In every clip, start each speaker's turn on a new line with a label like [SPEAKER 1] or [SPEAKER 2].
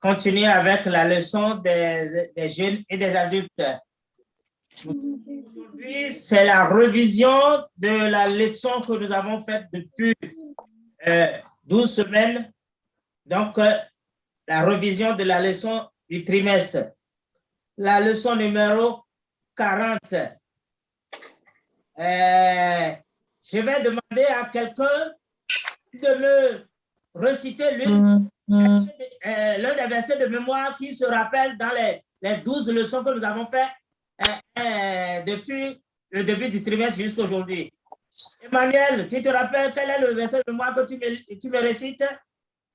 [SPEAKER 1] continuer avec la leçon des jeunes et des adultes. Aujourd'hui, c'est la révision de la leçon que nous avons faite depuis 12 semaines. Donc, la révision de la leçon du trimestre. La leçon numéro 40. Je vais demander à quelqu'un de me reciter l'un des versets de mémoire qui se rappelle dans les 12 leçons que nous avons faites depuis le début du trimestre jusqu'à aujourd'hui. Emmanuel, tu te rappelles quel est le verset de mémoire que tu me récites?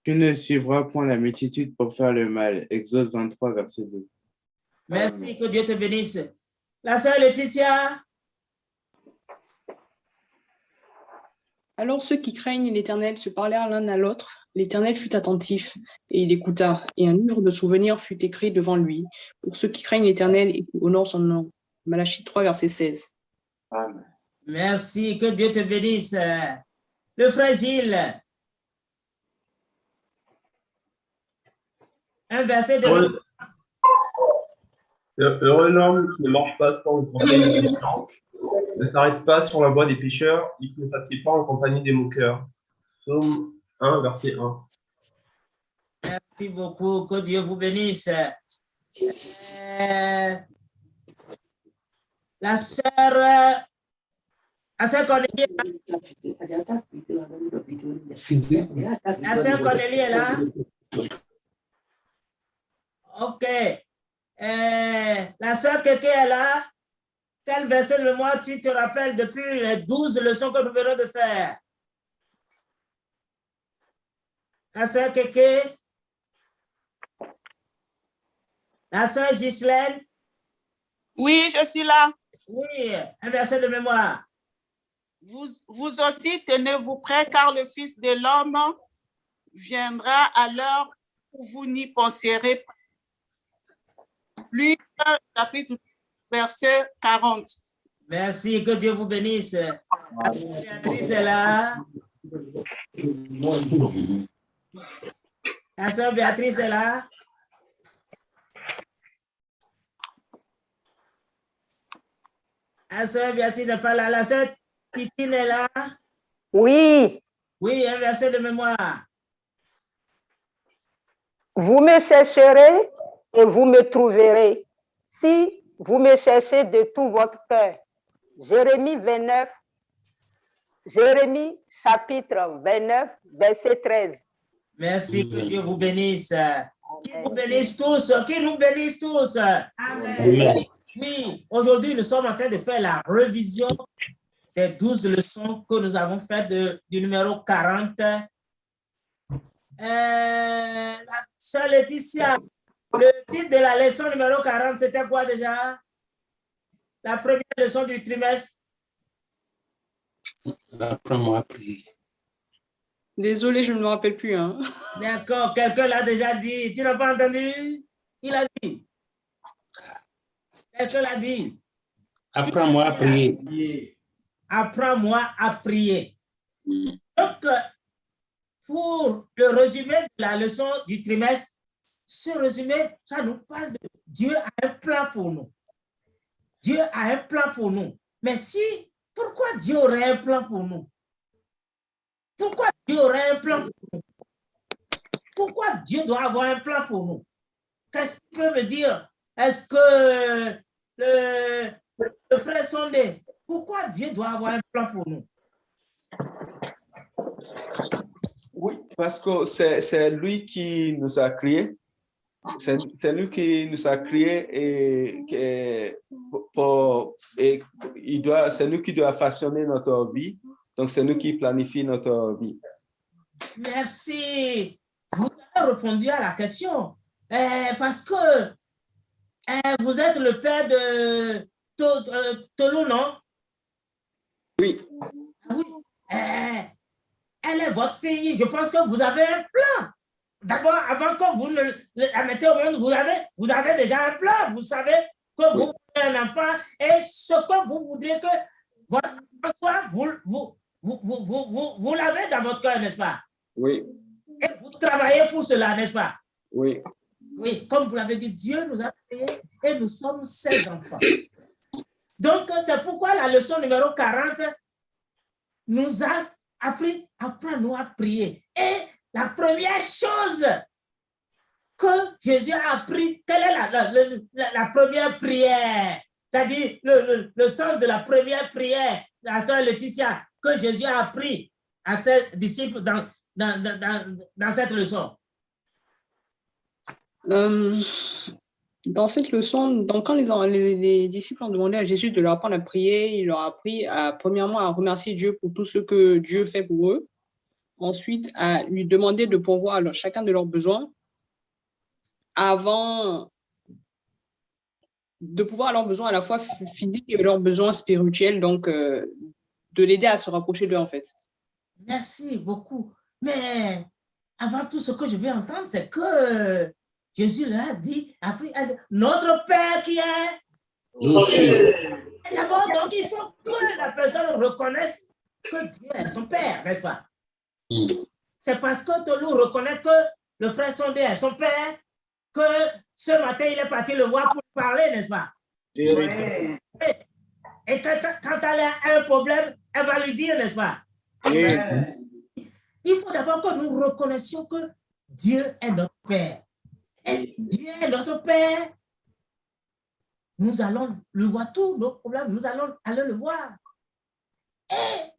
[SPEAKER 2] Tu ne suivras point la multitude pour faire le mal. Exode 23, verset 2.
[SPEAKER 1] Merci, que Dieu te bénisse. La sœur Laetitia.
[SPEAKER 3] Alors ceux qui craignent l'Éternel se parlèrent l'un à l'autre. L'Éternel fut attentif, et il écouta, et un livre de souvenirs fut écrit devant lui, pour ceux qui craignent l'Éternel et qui honorent son nom. Malachie 3, verset 16.
[SPEAKER 2] Amen.
[SPEAKER 1] Merci, que Dieu te bénisse. Le frère Gilles. Un verset de...
[SPEAKER 4] Heureux l'homme qui ne marche pas sans le conseil des méchants, ne s'arrête pas sur la voie des pécheurs et qui ne s'assied pas en compagnie des moqueurs. Psaume 1, verset 1.
[SPEAKER 1] Merci beaucoup, que Dieu vous bénisse. La sœur Cornélie. La sœur Cornélie est là? Ok. La sœur Kéké est là? Quel verset de mémoire tu te rappelles depuis les 12 leçons que nous venons de faire? La sœur Kéké? La sœur Ghislaine?
[SPEAKER 5] Oui, je suis là.
[SPEAKER 1] Oui, un verset de mémoire.
[SPEAKER 5] Vous aussi, tenez-vous prêts, car le Fils de l'homme viendra à l'heure où vous n'y penserez pas. Luc, chapitre verset 40.
[SPEAKER 1] Merci, que Dieu vous bénisse. Béatrice est là. La sœur Béatrice est là. La sœur Béatrice n'est pas là. La sœur Titine est là.
[SPEAKER 6] Oui.
[SPEAKER 1] Oui, un verset de mémoire.
[SPEAKER 6] Vous me chercherez et vous me trouverez, si vous me cherchez de tout votre cœur. Jérémie chapitre 29, verset 13.
[SPEAKER 1] Merci, que Dieu vous bénisse. Qui vous bénisse tous, qui nous bénisse tous.
[SPEAKER 2] Amen.
[SPEAKER 1] Oui, aujourd'hui, nous sommes en train de faire la révision des 12 leçons que nous avons faites du numéro 40. La sœur Laetitia, le titre de la leçon numéro 40, c'était quoi déjà? La première leçon du trimestre?
[SPEAKER 2] Apprends-moi à prier.
[SPEAKER 3] Désolée, je ne me rappelle plus. Hein.
[SPEAKER 1] D'accord, quelqu'un l'a déjà dit. Tu n'as pas entendu? Il a dit. Quelqu'un l'a dit.
[SPEAKER 2] Apprends-moi à prier.
[SPEAKER 1] Apprends-moi à prier. Donc, pour le résumé de la leçon du trimestre, ce résumé, ça nous parle de Dieu a un plan pour nous. Dieu a un plan pour nous. Mais pourquoi Dieu aurait un plan pour nous? Pourquoi Dieu aurait un plan pour nous? Pourquoi Dieu doit avoir un plan pour nous? Qu'est-ce que tu peux me dire? Est-ce que le frère Sondé, pourquoi Dieu doit avoir un plan pour nous?
[SPEAKER 7] Oui, parce que c'est lui qui nous a créés. C'est lui qui nous a créés et c'est lui qui doit façonner notre vie. Donc, c'est nous qui planifie notre vie.
[SPEAKER 1] Merci. Vous avez répondu à la question. Parce que vous êtes le père de Tolu, non?
[SPEAKER 7] Oui.
[SPEAKER 1] Oui. Elle est votre fille. Je pense que vous avez un plan. D'abord, avant que vous la mettez au monde, vous avez déjà un plan. Vous savez que vous voulez un enfant et ce que vous voudrez que votre enfant soit, vous l'avez dans votre cœur, n'est-ce pas?
[SPEAKER 7] Oui.
[SPEAKER 1] Et vous travaillez pour cela, n'est-ce pas?
[SPEAKER 7] Oui.
[SPEAKER 1] Oui, comme vous l'avez dit, Dieu nous a créés et nous sommes ses enfants. Donc, c'est pourquoi la leçon numéro 40 nous a appris, apprends-nous à prier. Et la première chose que Jésus a appris, quelle est la première prière? C'est-à-dire le sens de la première prière, la sœur Laetitia, que Jésus a appris à ses disciples dans cette leçon.
[SPEAKER 3] Dans cette leçon, quand les disciples ont demandé à Jésus de leur apprendre à prier, il leur a appris premièrement à remercier Dieu pour tout ce que Dieu fait pour eux. Ensuite, à lui demander de pourvoir chacun de leurs besoins avant de pouvoir leurs besoins à la fois physiques et leurs besoins spirituels, donc de l'aider à se rapprocher d'eux en fait.
[SPEAKER 1] Merci beaucoup. Mais avant tout, ce que je vais entendre, c'est que Jésus leur a dit, notre Père qui est... D'abord, donc il faut que la personne reconnaisse que Dieu est son Père, n'est-ce pas? C'est parce que Tolu reconnaît que le frère Sondé est son Père que ce matin, il est parti le voir pour parler, n'est-ce pas?
[SPEAKER 8] Oui.
[SPEAKER 1] Et quand elle a un problème, elle va lui dire, n'est-ce pas?
[SPEAKER 8] Oui.
[SPEAKER 1] Il faut d'abord que nous reconnaissions que Dieu est notre Père. Et si Dieu est notre Père, nous allons le voir, tous nos problèmes, nous allons aller le voir. Et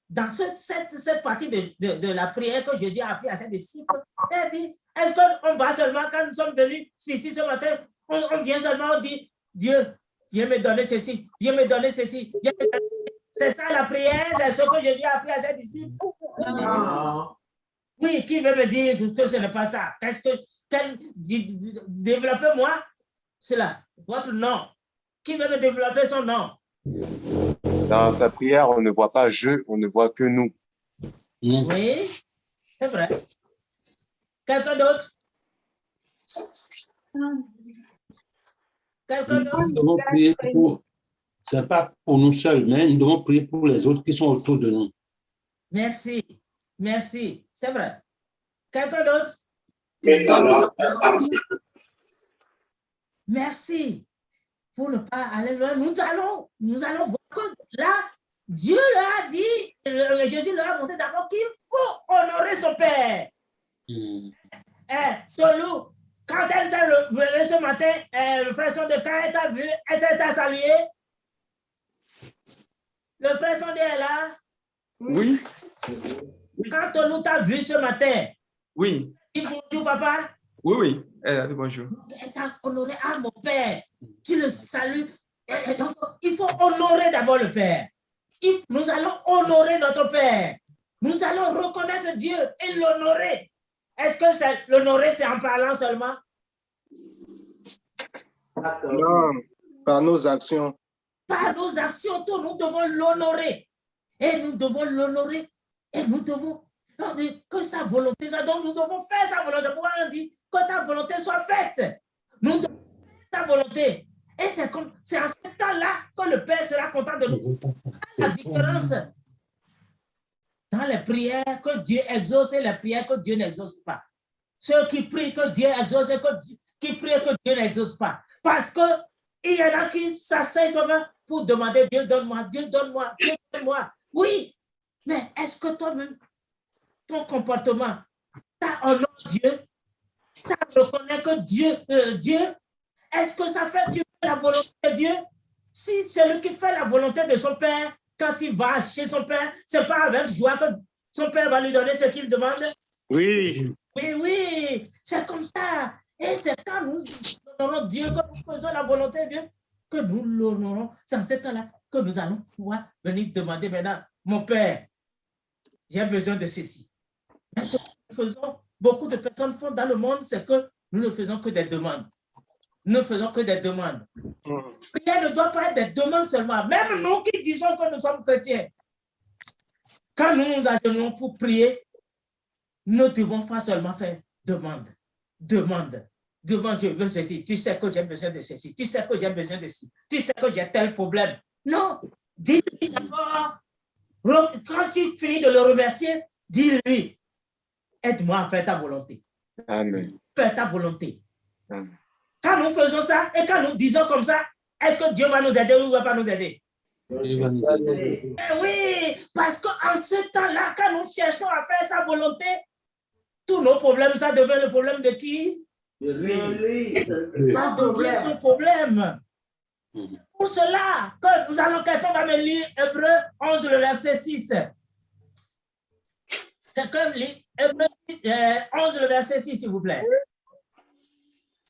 [SPEAKER 1] dans cette partie de la prière que Jésus a appris à ses disciples, il a dit, est-ce qu'on va seulement, quand nous sommes venus ici ce matin, on vient seulement, on dit, Dieu, viens me donner ceci, viens me donner ceci, viens me donner... C'est ça la prière, c'est ce que Jésus a appris à ses disciples. Oui, qui veut me dire que ce n'est pas ça? Développez-moi cela, votre nom. Qui veut me développer son nom?
[SPEAKER 9] Dans sa prière, on ne voit pas je, on ne voit que nous.
[SPEAKER 1] Oui, c'est vrai. Quelqu'un d'autre? Quelqu'un d'autre?
[SPEAKER 8] Nous devons prier pour, c'est pas pour nous seuls, mais nous devons prier pour les autres qui sont autour de nous.
[SPEAKER 1] Merci, merci, c'est vrai. Quelqu'un d'autre? Merci. Pour ne pas aller loin, nous allons voir que là, Dieu leur a dit, Jésus leur a montré d'abord qu'il faut honorer son Père. Tolou, quand elle s'est levée ce matin, le frère Sondé, quand elle t'a vu, elle t'a salué. Le frère Sondé est là?
[SPEAKER 7] Oui.
[SPEAKER 1] Quand Tolou t'a vu ce matin,
[SPEAKER 7] oui.
[SPEAKER 1] Dis bonjour, papa.
[SPEAKER 7] Oui, oui. Elle a dit bonjour.
[SPEAKER 1] Elle t'a honoré à mon Père. Tu le salues. Et donc, il faut honorer d'abord le Père. Nous allons honorer notre Père. Nous allons reconnaître Dieu et l'honorer. Est-ce que l'honorer, c'est en parlant seulement?
[SPEAKER 10] Non, par nos actions.
[SPEAKER 1] Par nos actions, nous devons l'honorer. Et nous devons l'honorer. Et nous devons que sa volonté, donc nous devons faire sa volonté. Pourquoi on dit que ta volonté soit faite? Nous devons faire ta volonté. Et c'est en ce temps-là que le Père sera content de nous. La différence dans les prières que Dieu exauce et les prières que Dieu n'exauce pas. Ceux qui prient que Dieu exauce et qui prient que Dieu n'exauce pas. Parce qu'il y en a qui s'asseyent pour demander Dieu donne-moi, Dieu donne-moi, Dieu donne-moi. Oui, mais est-ce que toi-même, ton comportement, ça honore Dieu? Ça reconnaît que Dieu, est-ce que ça fait que tu fais la volonté de Dieu? Si celui qui fait la volonté de son Père, quand il va chez son Père, c'est pas avec joie que son Père va lui donner ce qu'il demande?
[SPEAKER 10] Oui.
[SPEAKER 1] Oui, oui, c'est comme ça. Et c'est quand nous honorons Dieu, que nous faisons la volonté de Dieu, que nous l'honorons. C'est en ce temps-là que nous allons pouvoir venir demander maintenant, mon Père, j'ai besoin de ceci. Mais ce que nous faisons, beaucoup de personnes font dans le monde, c'est que nous ne faisons que des demandes. Nous ne faisons que des demandes. Prière ne doit pas être des demandes seulement. Même nous qui disons que nous sommes chrétiens, quand nous nous agenouillons pour prier, nous ne devons pas seulement faire demande. Demande, je veux ceci. Tu sais que j'ai besoin de ceci. Tu sais que j'ai besoin de ceci. Tu sais que j'ai tel problème. Non, dis-lui d'abord. Quand tu finis de le remercier, dis-lui, aide-moi à faire ta volonté.
[SPEAKER 9] Amen.
[SPEAKER 1] Fais ta volonté. Quand nous faisons ça et quand nous disons comme ça, est-ce que Dieu va nous aider ou ne va pas nous aider?
[SPEAKER 8] Il va nous aider.
[SPEAKER 1] Eh oui, parce qu'en ce temps-là, quand nous cherchons à faire sa volonté, tous nos problèmes, ça devient le problème de qui?
[SPEAKER 11] De lui.
[SPEAKER 1] Ça devient son problème. Pour cela, que nous allons, quelqu'un va me lire Hébreu 11, le verset 6. Quelqu'un lit Hébreu 11, le verset 6, s'il vous plaît.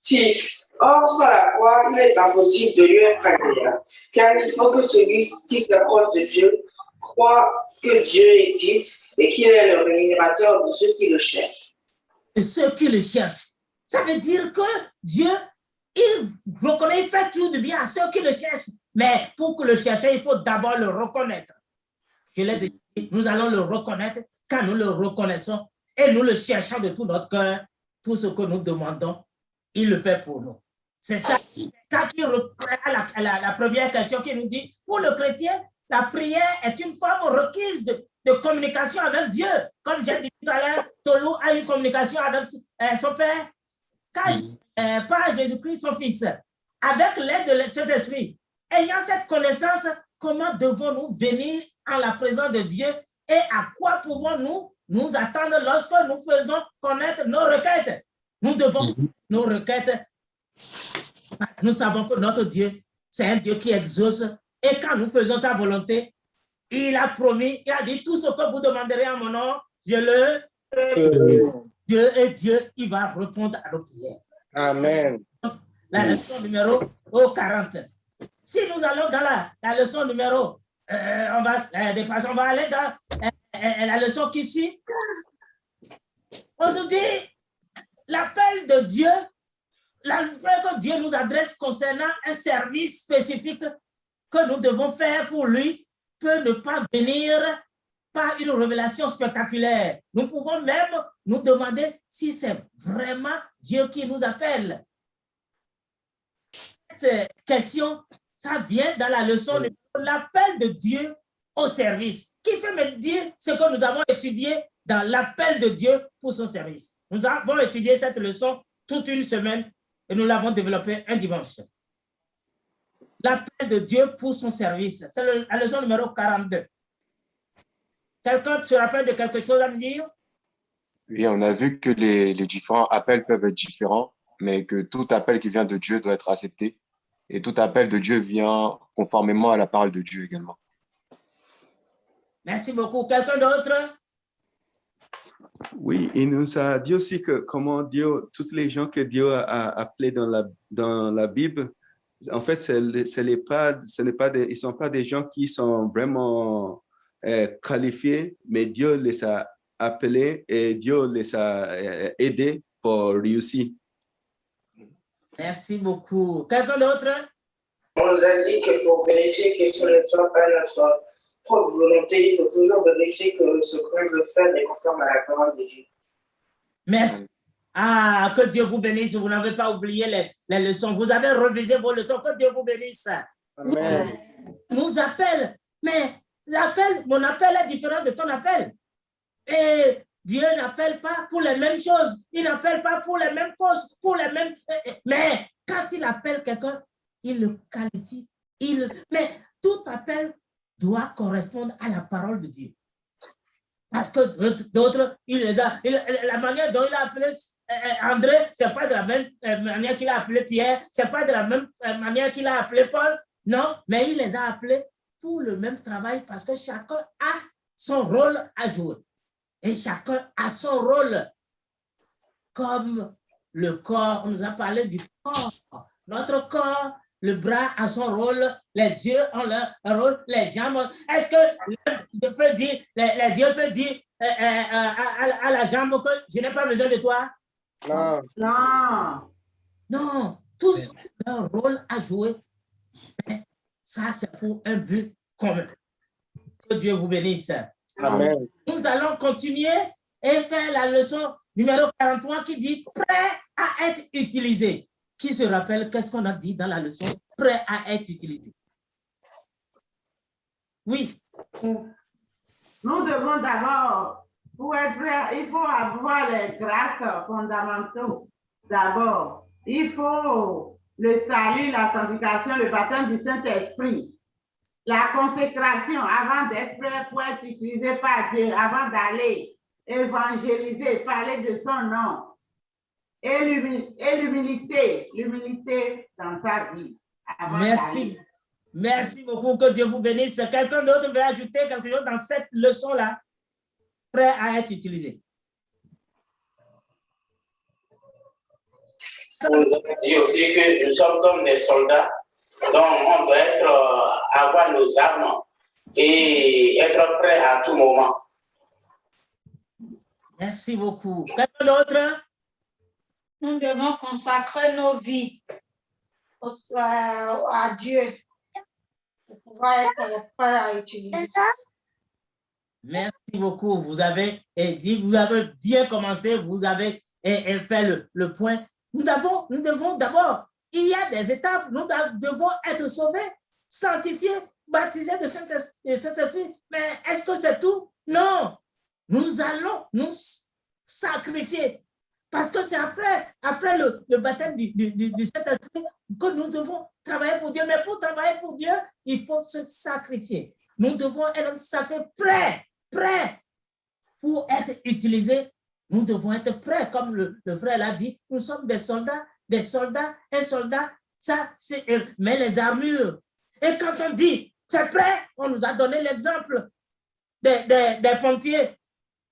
[SPEAKER 12] 6. Or, sans la foi, il est impossible de lui être agréable, car il faut que celui qui s'approche de Dieu croit que Dieu existe et qu'il est le rémunérateur de ceux qui le cherchent.
[SPEAKER 1] De ceux qui le cherchent. Ça veut dire que Dieu, il reconnaît, il fait tout de bien à ceux qui le cherchent. Mais pour que le chercher, il faut d'abord le reconnaître. Je l'ai dit, nous allons le reconnaître. Quand nous le reconnaissons et nous le cherchons de tout notre cœur, tout ce que nous demandons, il le fait pour nous. C'est ça qui reprend la première question qui nous dit, pour le chrétien, la prière est une forme requise de communication avec Dieu. Comme j'ai dit tout à l'heure, Tolou a une communication avec son Père, par Jésus-Christ, son Fils, avec l'aide de Saint-Esprit. Ayant cette connaissance, comment devons-nous venir en la présence de Dieu et à quoi pouvons-nous nous attendre lorsque nous faisons connaître nos requêtes? Nous devons nos requêtes. Nous savons que notre Dieu, c'est un Dieu qui exauce. Et quand nous faisons sa volonté, il a promis, il a dit tout ce que vous demanderez en mon nom, je le... Dieu, il va répondre à nos prières.
[SPEAKER 10] Amen.
[SPEAKER 1] La leçon numéro 40. Si nous allons dans la leçon numéro, on va aller dans la leçon qui suit. On nous dit l'appel de Dieu, l'appel que Dieu nous adresse concernant un service spécifique que nous devons faire pour lui peut ne pas venir par une révélation spectaculaire. Nous pouvons même nous demander si c'est vraiment Dieu qui nous appelle. Cette question, ça vient dans la leçon de l'appel de Dieu au service. Qui fait me dire ce que nous avons étudié dans l'appel de Dieu pour son service. Nous avons étudié cette leçon toute une semaine et nous l'avons développée un dimanche. L'appel de Dieu pour son service. C'est la leçon numéro 42. Quelqu'un se rappelle de quelque chose à me dire?
[SPEAKER 9] Oui, on a vu que les différents appels peuvent être différents, mais que tout appel qui vient de Dieu doit être accepté. Et tout appel de Dieu vient conformément à la parole de Dieu également.
[SPEAKER 1] Merci beaucoup. Quelqu'un d'autre?
[SPEAKER 7] Oui, il nous a dit aussi que comment Dieu, tous les gens que Dieu a appelés dans la Bible, en fait, ils ne sont pas des gens qui sont vraiment qualifiés, mais Dieu les a appelés et Dieu les a aidés pour réussir.
[SPEAKER 1] Merci beaucoup. Quelqu'un d'autre?
[SPEAKER 12] On nous a dit que pour vérifier que ce ne soit pas notre propre volonté, il faut toujours vérifier que ce qu'on veut faire est conforme à la parole de Dieu.
[SPEAKER 1] Merci. Ah, que Dieu vous bénisse. Vous n'avez pas oublié les leçons. Vous avez révisé vos leçons. Que Dieu vous bénisse.
[SPEAKER 10] Amen.
[SPEAKER 1] Nous appelle. Mais mon appel est différent de ton appel. Et Dieu n'appelle pas pour les mêmes choses. Il n'appelle pas pour les mêmes postes, pour les mêmes... Mais quand il appelle quelqu'un, il le qualifie. Mais tout appel doit correspondre à la parole de Dieu. Parce que d'autres, la manière dont il a appelé André, ce n'est pas de la même manière qu'il a appelé Pierre, ce n'est pas de la même manière qu'il a appelé Paul. Non, mais il les a appelés pour le même travail parce que chacun a son rôle à jouer. Et chacun a son rôle. Comme le corps, on nous a parlé du corps. Notre corps, le bras a son rôle, les yeux ont leur rôle, les jambes. Est-ce que les yeux peuvent dire à la jambe que je n'ai pas besoin de toi?
[SPEAKER 10] Non.
[SPEAKER 11] Non.
[SPEAKER 1] Non, tous ont leur rôle à jouer. Mais ça, c'est pour un but commun. Que Dieu vous bénisse.
[SPEAKER 10] Amen.
[SPEAKER 1] Nous allons continuer et faire la leçon numéro 43 qui dit « Prêt à être utilisé ». Qui se rappelle qu'est-ce qu'on a dit dans la leçon? Prêt à être utilisé. Oui.
[SPEAKER 11] Nous devons d'abord, pour être prêt, il faut avoir les grâces fondamentaux d'abord. Il faut le salut, la sanctification, le baptême du Saint-Esprit, la consécration avant d'être prêt pour être utilisé par Dieu, avant d'aller évangéliser, parler de son nom. Et l'humilité dans sa vie.
[SPEAKER 1] Merci. Merci beaucoup. Que Dieu vous bénisse. Quelqu'un d'autre veut ajouter quelque chose dans cette leçon-là, prêt à être utilisé?
[SPEAKER 13] On nous a dit aussi que nous sommes comme des soldats, donc on doit avoir nos armes et être prêt à tout moment.
[SPEAKER 1] Merci beaucoup. Quelqu'un d'autre?
[SPEAKER 14] Nous devons consacrer nos vies à Dieu pour pouvoir être prêts à utiliser.
[SPEAKER 1] Merci beaucoup. Vous avez dit, vous avez bien commencé, vous avez fait le point. Nous devons d'abord, il y a des étapes, nous devons être sauvés, sanctifiés, baptisés de Saint-Esprit. Mais est-ce que c'est tout? Non. Nous allons nous sacrifier. Parce que c'est après le baptême du Saint-Esprit que nous devons travailler pour Dieu. Mais pour travailler pour Dieu, il faut se sacrifier. Nous devons être sacrés, prêts pour être utilisés. Nous devons être prêts, comme le frère l'a dit. Nous sommes des soldats. Un soldat, ça, met les armures. Et quand on dit c'est prêt, on nous a donné l'exemple des pompiers.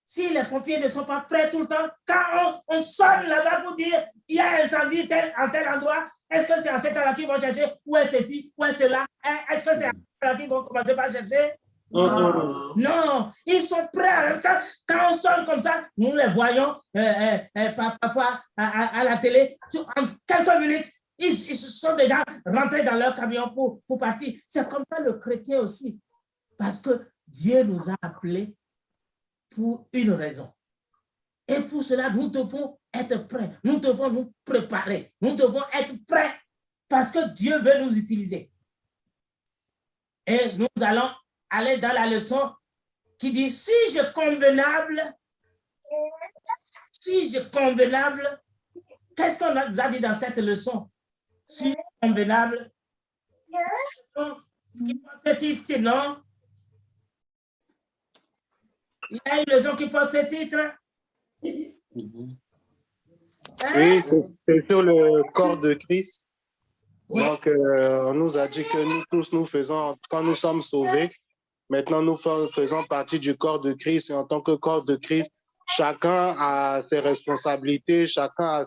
[SPEAKER 1] Si les pompiers ne sont pas prêts tout le temps, quand on sonne là-bas pour dire il y a un incendie en tel endroit, est-ce que c'est en cet endroit qu'ils vont chercher? Où est ceci? Où est cela? Est-ce que c'est en cet endroit qu'ils vont commencer par chercher? Non, ils sont prêts en même temps. Quand on sonne comme ça, nous les voyons parfois à la télé. En quelques minutes, ils sont déjà rentrés dans leur camion pour partir. C'est comme ça le chrétien aussi. Parce que Dieu nous a appelés pour une raison. Et pour cela, nous devons être prêts. Nous devons nous préparer. Nous devons être prêts parce que Dieu veut nous utiliser. Et nous allons aller dans la leçon qui dit, suis-je convenable? Suis-je convenable? Qu'est-ce qu'on nous a dit dans cette leçon? Suis-je convenable? Qui porte ce titre, non? Il y a une leçon qui porte ce titre?
[SPEAKER 10] Oui, c'est sur le corps de Christ. Oui. Donc, on nous a dit que nous tous, nous faisons, quand nous sommes sauvés, maintenant nous faisons partie du corps de Christ. Et en tant que corps de Christ, chacun a ses responsabilités, chacun a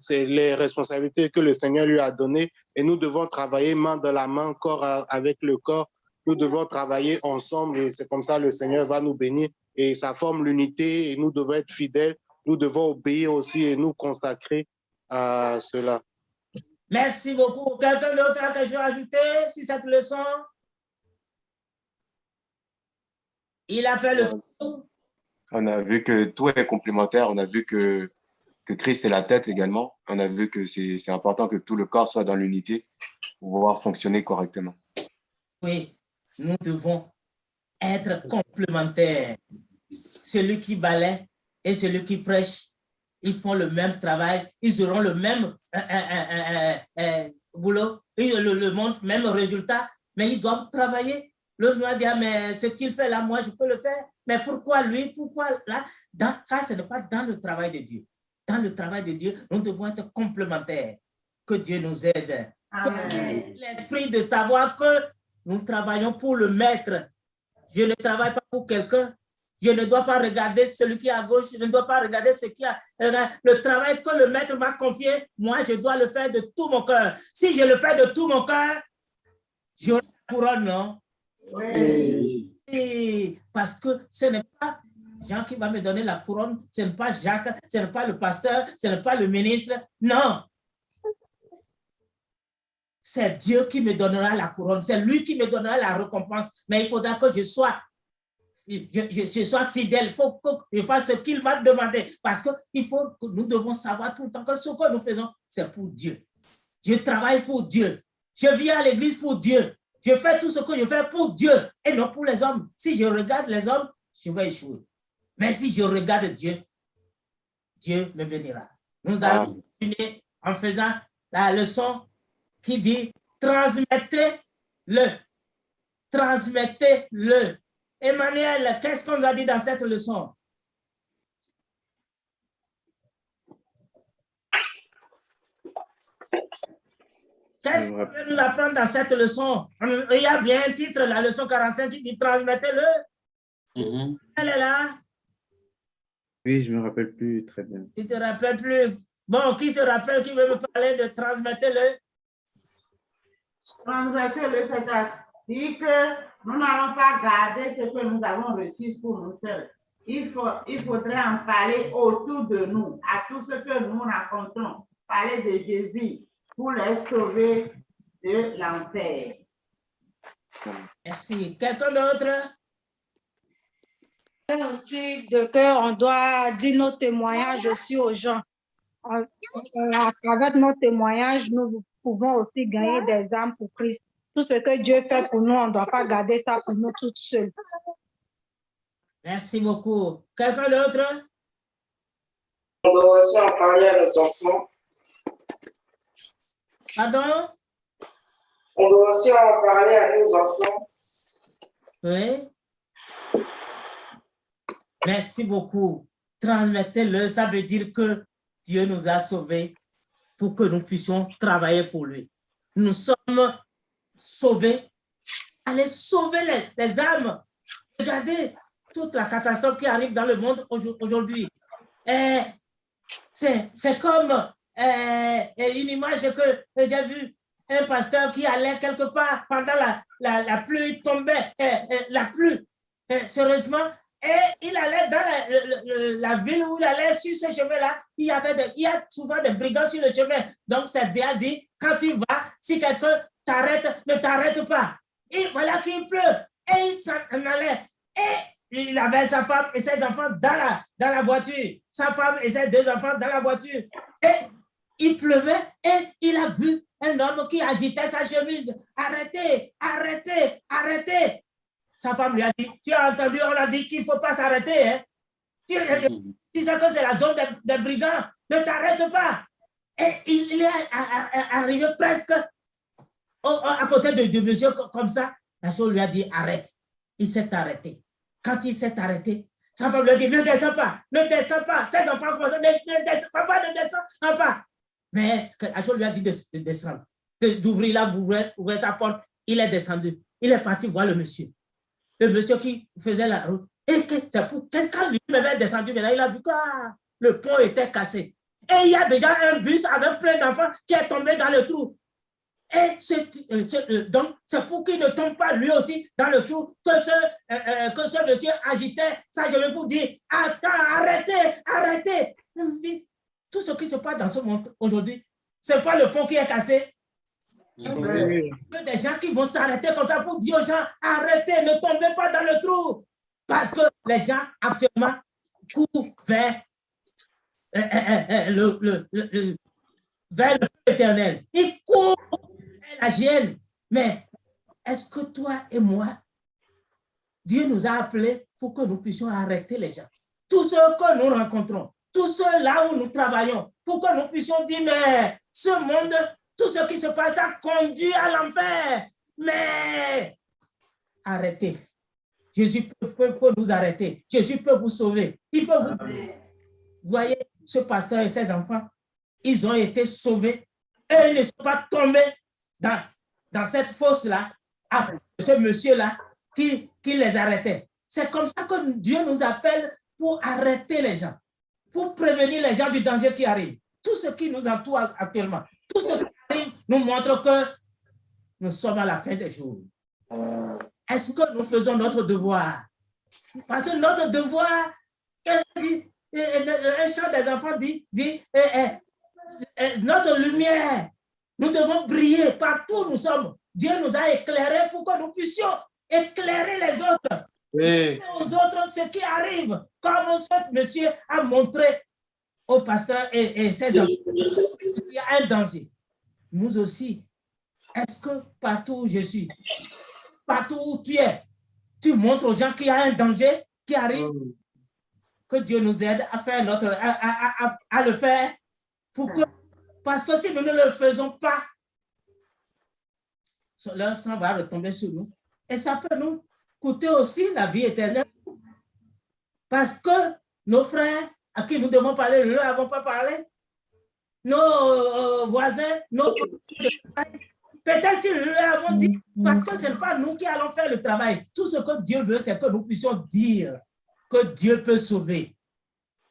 [SPEAKER 10] les responsabilités que le Seigneur lui a données. Et nous devons travailler main dans la main, corps avec le corps. Nous devons travailler ensemble et c'est comme ça le Seigneur va nous bénir. Et ça forme l'unité et nous devons être fidèles. Nous devons obéir aussi et nous consacrer à cela.
[SPEAKER 1] Merci beaucoup. Quelqu'un d'autre a quelque chose à ajouter sur cette leçon? Il a fait le tour.
[SPEAKER 9] On a vu que tout est complémentaire. On a vu que Christ est la tête également. On a vu que c'est important que tout le corps soit dans l'unité pour pouvoir fonctionner correctement.
[SPEAKER 1] Oui, nous devons être complémentaires. Celui qui balaie et celui qui prêche, ils font le même travail, ils auront le même boulot, le même résultat, mais ils doivent travailler. L'autre va dire, mais ce qu'il fait là, moi, je peux le faire. Mais pourquoi lui? Pourquoi là? Ça, ce n'est pas dans le travail de Dieu. Dans le travail de Dieu, nous devons être complémentaires. Que Dieu nous aide. L'esprit de savoir que nous travaillons pour le maître. Je ne travaille pas pour quelqu'un. Je ne dois pas regarder celui qui est à gauche. Je ne dois pas regarder ce qui a... Le travail que le maître m'a confié, moi, je dois le faire de tout mon cœur. Si je le fais de tout mon cœur, j'aurai la couronne, non? Oui. Et parce que ce n'est pas Jean qui va me donner la couronne, ce n'est pas Jacques, ce n'est pas le pasteur, ce n'est pas le ministre. Non. C'est Dieu qui me donnera la couronne. C'est lui qui me donnera la récompense. Mais il faudra que je sois fidèle. Il faut que je fasse ce qu'il m'a demandé. Parce que nous devons savoir tout le temps que ce que nous faisons, c'est pour Dieu. Je travaille pour Dieu. Je viens à l'église pour Dieu. Je fais tout ce que je fais pour Dieu et non pour les hommes. Si je regarde les hommes, je vais échouer. Mais si je regarde Dieu, Dieu le bénira. Nous allons continuer en faisant la leçon qui dit transmettez-le. Transmettez-le. Emmanuel, qu'est-ce qu'on a dit dans cette leçon? Qu'est-ce qu'on veut nous apprendre dans cette leçon? Il y a bien un titre, la leçon 45, qui dit transmettez-le. Elle est là.
[SPEAKER 2] Oui, je ne me rappelle plus très bien.
[SPEAKER 1] Tu ne te rappelles plus? Bon, qui se rappelle, qui veut me parler de transmettez-le?
[SPEAKER 11] Transmettez-le, c'est-à-dire que nous n'allons pas garder ce que nous avons reçu pour nous seuls. Il faudrait en parler autour de nous, à tous ceux que nous rencontrons. Parler de Jésus pour les sauver de l'enfer.
[SPEAKER 1] Merci. Quelqu'un d'autre?
[SPEAKER 14] Aussi de qu'on doit dire nos témoignages aussi aux gens. À travers nos témoignages, nous pouvons aussi gagner des âmes pour Christ. Tout ce que Dieu fait pour nous, on ne doit pas garder ça pour nous toutes seules.
[SPEAKER 1] Merci beaucoup. Quelqu'un d'autre?
[SPEAKER 12] On doit aussi en parler à nos enfants.
[SPEAKER 1] Pardon?
[SPEAKER 12] On doit aussi en parler à nos enfants.
[SPEAKER 1] Oui. Merci beaucoup. Transmettez-le, ça veut dire que Dieu nous a sauvés pour que nous puissions travailler pour lui. Nous sommes sauvés. Allez sauver les âmes. Regardez toute la catastrophe qui arrive dans le monde aujourd'hui. C'est comme une image que j'ai vue, un pasteur qui allait quelque part pendant la pluie tombait, la pluie, sérieusement, et il allait dans la ville où il allait sur ce chemin-là, il y a souvent des brigands sur le chemin. Donc, c'est bien dit, quand tu vas, si quelqu'un t'arrête, ne t'arrête pas. Et voilà qu'il pleut. Et il s'en allait. Et il avait sa femme et ses enfants dans la voiture. Sa femme et ses 2 enfants dans la voiture. Et il pleuvait et il a vu un homme qui agitait sa chemise. Arrêtez, arrêtez, arrêtez. Sa femme lui a dit, tu as entendu, on a dit qu'il ne faut pas s'arrêter. Hein? Tu sais que c'est la zone des brigands. Ne t'arrête pas. Et il est arrivé presque à côté de monsieur comme ça. La chose lui a dit, arrête. Il s'est arrêté. Quand il s'est arrêté, sa femme lui a dit, ne descends pas, ne descends pas. Ses enfants commencent, ne descends pas. Mais la chose lui a dit de descendre, d'ouvrir là, ouvrir sa porte. Il est descendu. Il est parti voir le monsieur. Le monsieur qui faisait la route. Et qu'est-ce qu'on lui est descendu maintenant? Il a vu que le pont était cassé. Et il y a déjà un bus avec plein d'enfants qui est tombé dans le trou. Et donc, c'est pour qu'il ne tombe pas lui aussi dans le trou que ce monsieur agitait sa chemise pour dire, attends, arrêtez. Tout ce qui se passe dans ce monde aujourd'hui, ce n'est pas le pont qui est cassé. Il y a des gens qui vont s'arrêter comme ça pour dire aux gens, arrêtez, ne tombez pas dans le trou. Parce que les gens actuellement courent vers le feu éternel. Ils courent vers la gêne. Mais est-ce que toi et moi, Dieu nous a appelés pour que nous puissions arrêter les gens? Tous ceux que nous rencontrons, tous ceux là où nous travaillons, pour que nous puissions dire, mais ce monde, tout ce qui se passe, ça conduit à l'enfer. Mais arrêtez. Jésus peut nous arrêter. Jésus peut vous sauver. Il peut vous... Vous voyez, ce pasteur et ses enfants, ils ont été sauvés et ils ne sont pas tombés dans cette fosse-là, à ce monsieur-là qui les arrêtait. C'est comme ça que Dieu nous appelle pour arrêter les gens, pour prévenir les gens du danger qui arrive. Tout ce qui nous entoure actuellement, tout ce qui arrive nous montre que nous sommes à la fin des jours. Est-ce que nous faisons notre devoir? Parce que notre devoir, un chant des enfants dit notre lumière, nous devons briller partout où nous sommes. Dieu nous a éclairés pour que nous puissions éclairer les autres. Oui. Aux autres, ce qui arrive, comme ce monsieur a montré au pasteur et ses enfants, il y a un danger. Nous aussi, est-ce que partout où je suis, partout où tu es, tu montres aux gens qu'il y a un danger qui arrive? que Dieu nous aide à faire à le faire parce que si nous ne le faisons pas, leur sang va retomber sur nous. Et ça peut nous coûter aussi la vie éternelle. Parce que nos frères à qui nous devons parler, nous ne leur avons pas parlé. Nos voisins, peut-être si nous leur avons dit, parce que ce n'est pas nous qui allons faire le travail. Tout ce que Dieu veut, c'est que nous puissions dire que Dieu peut sauver.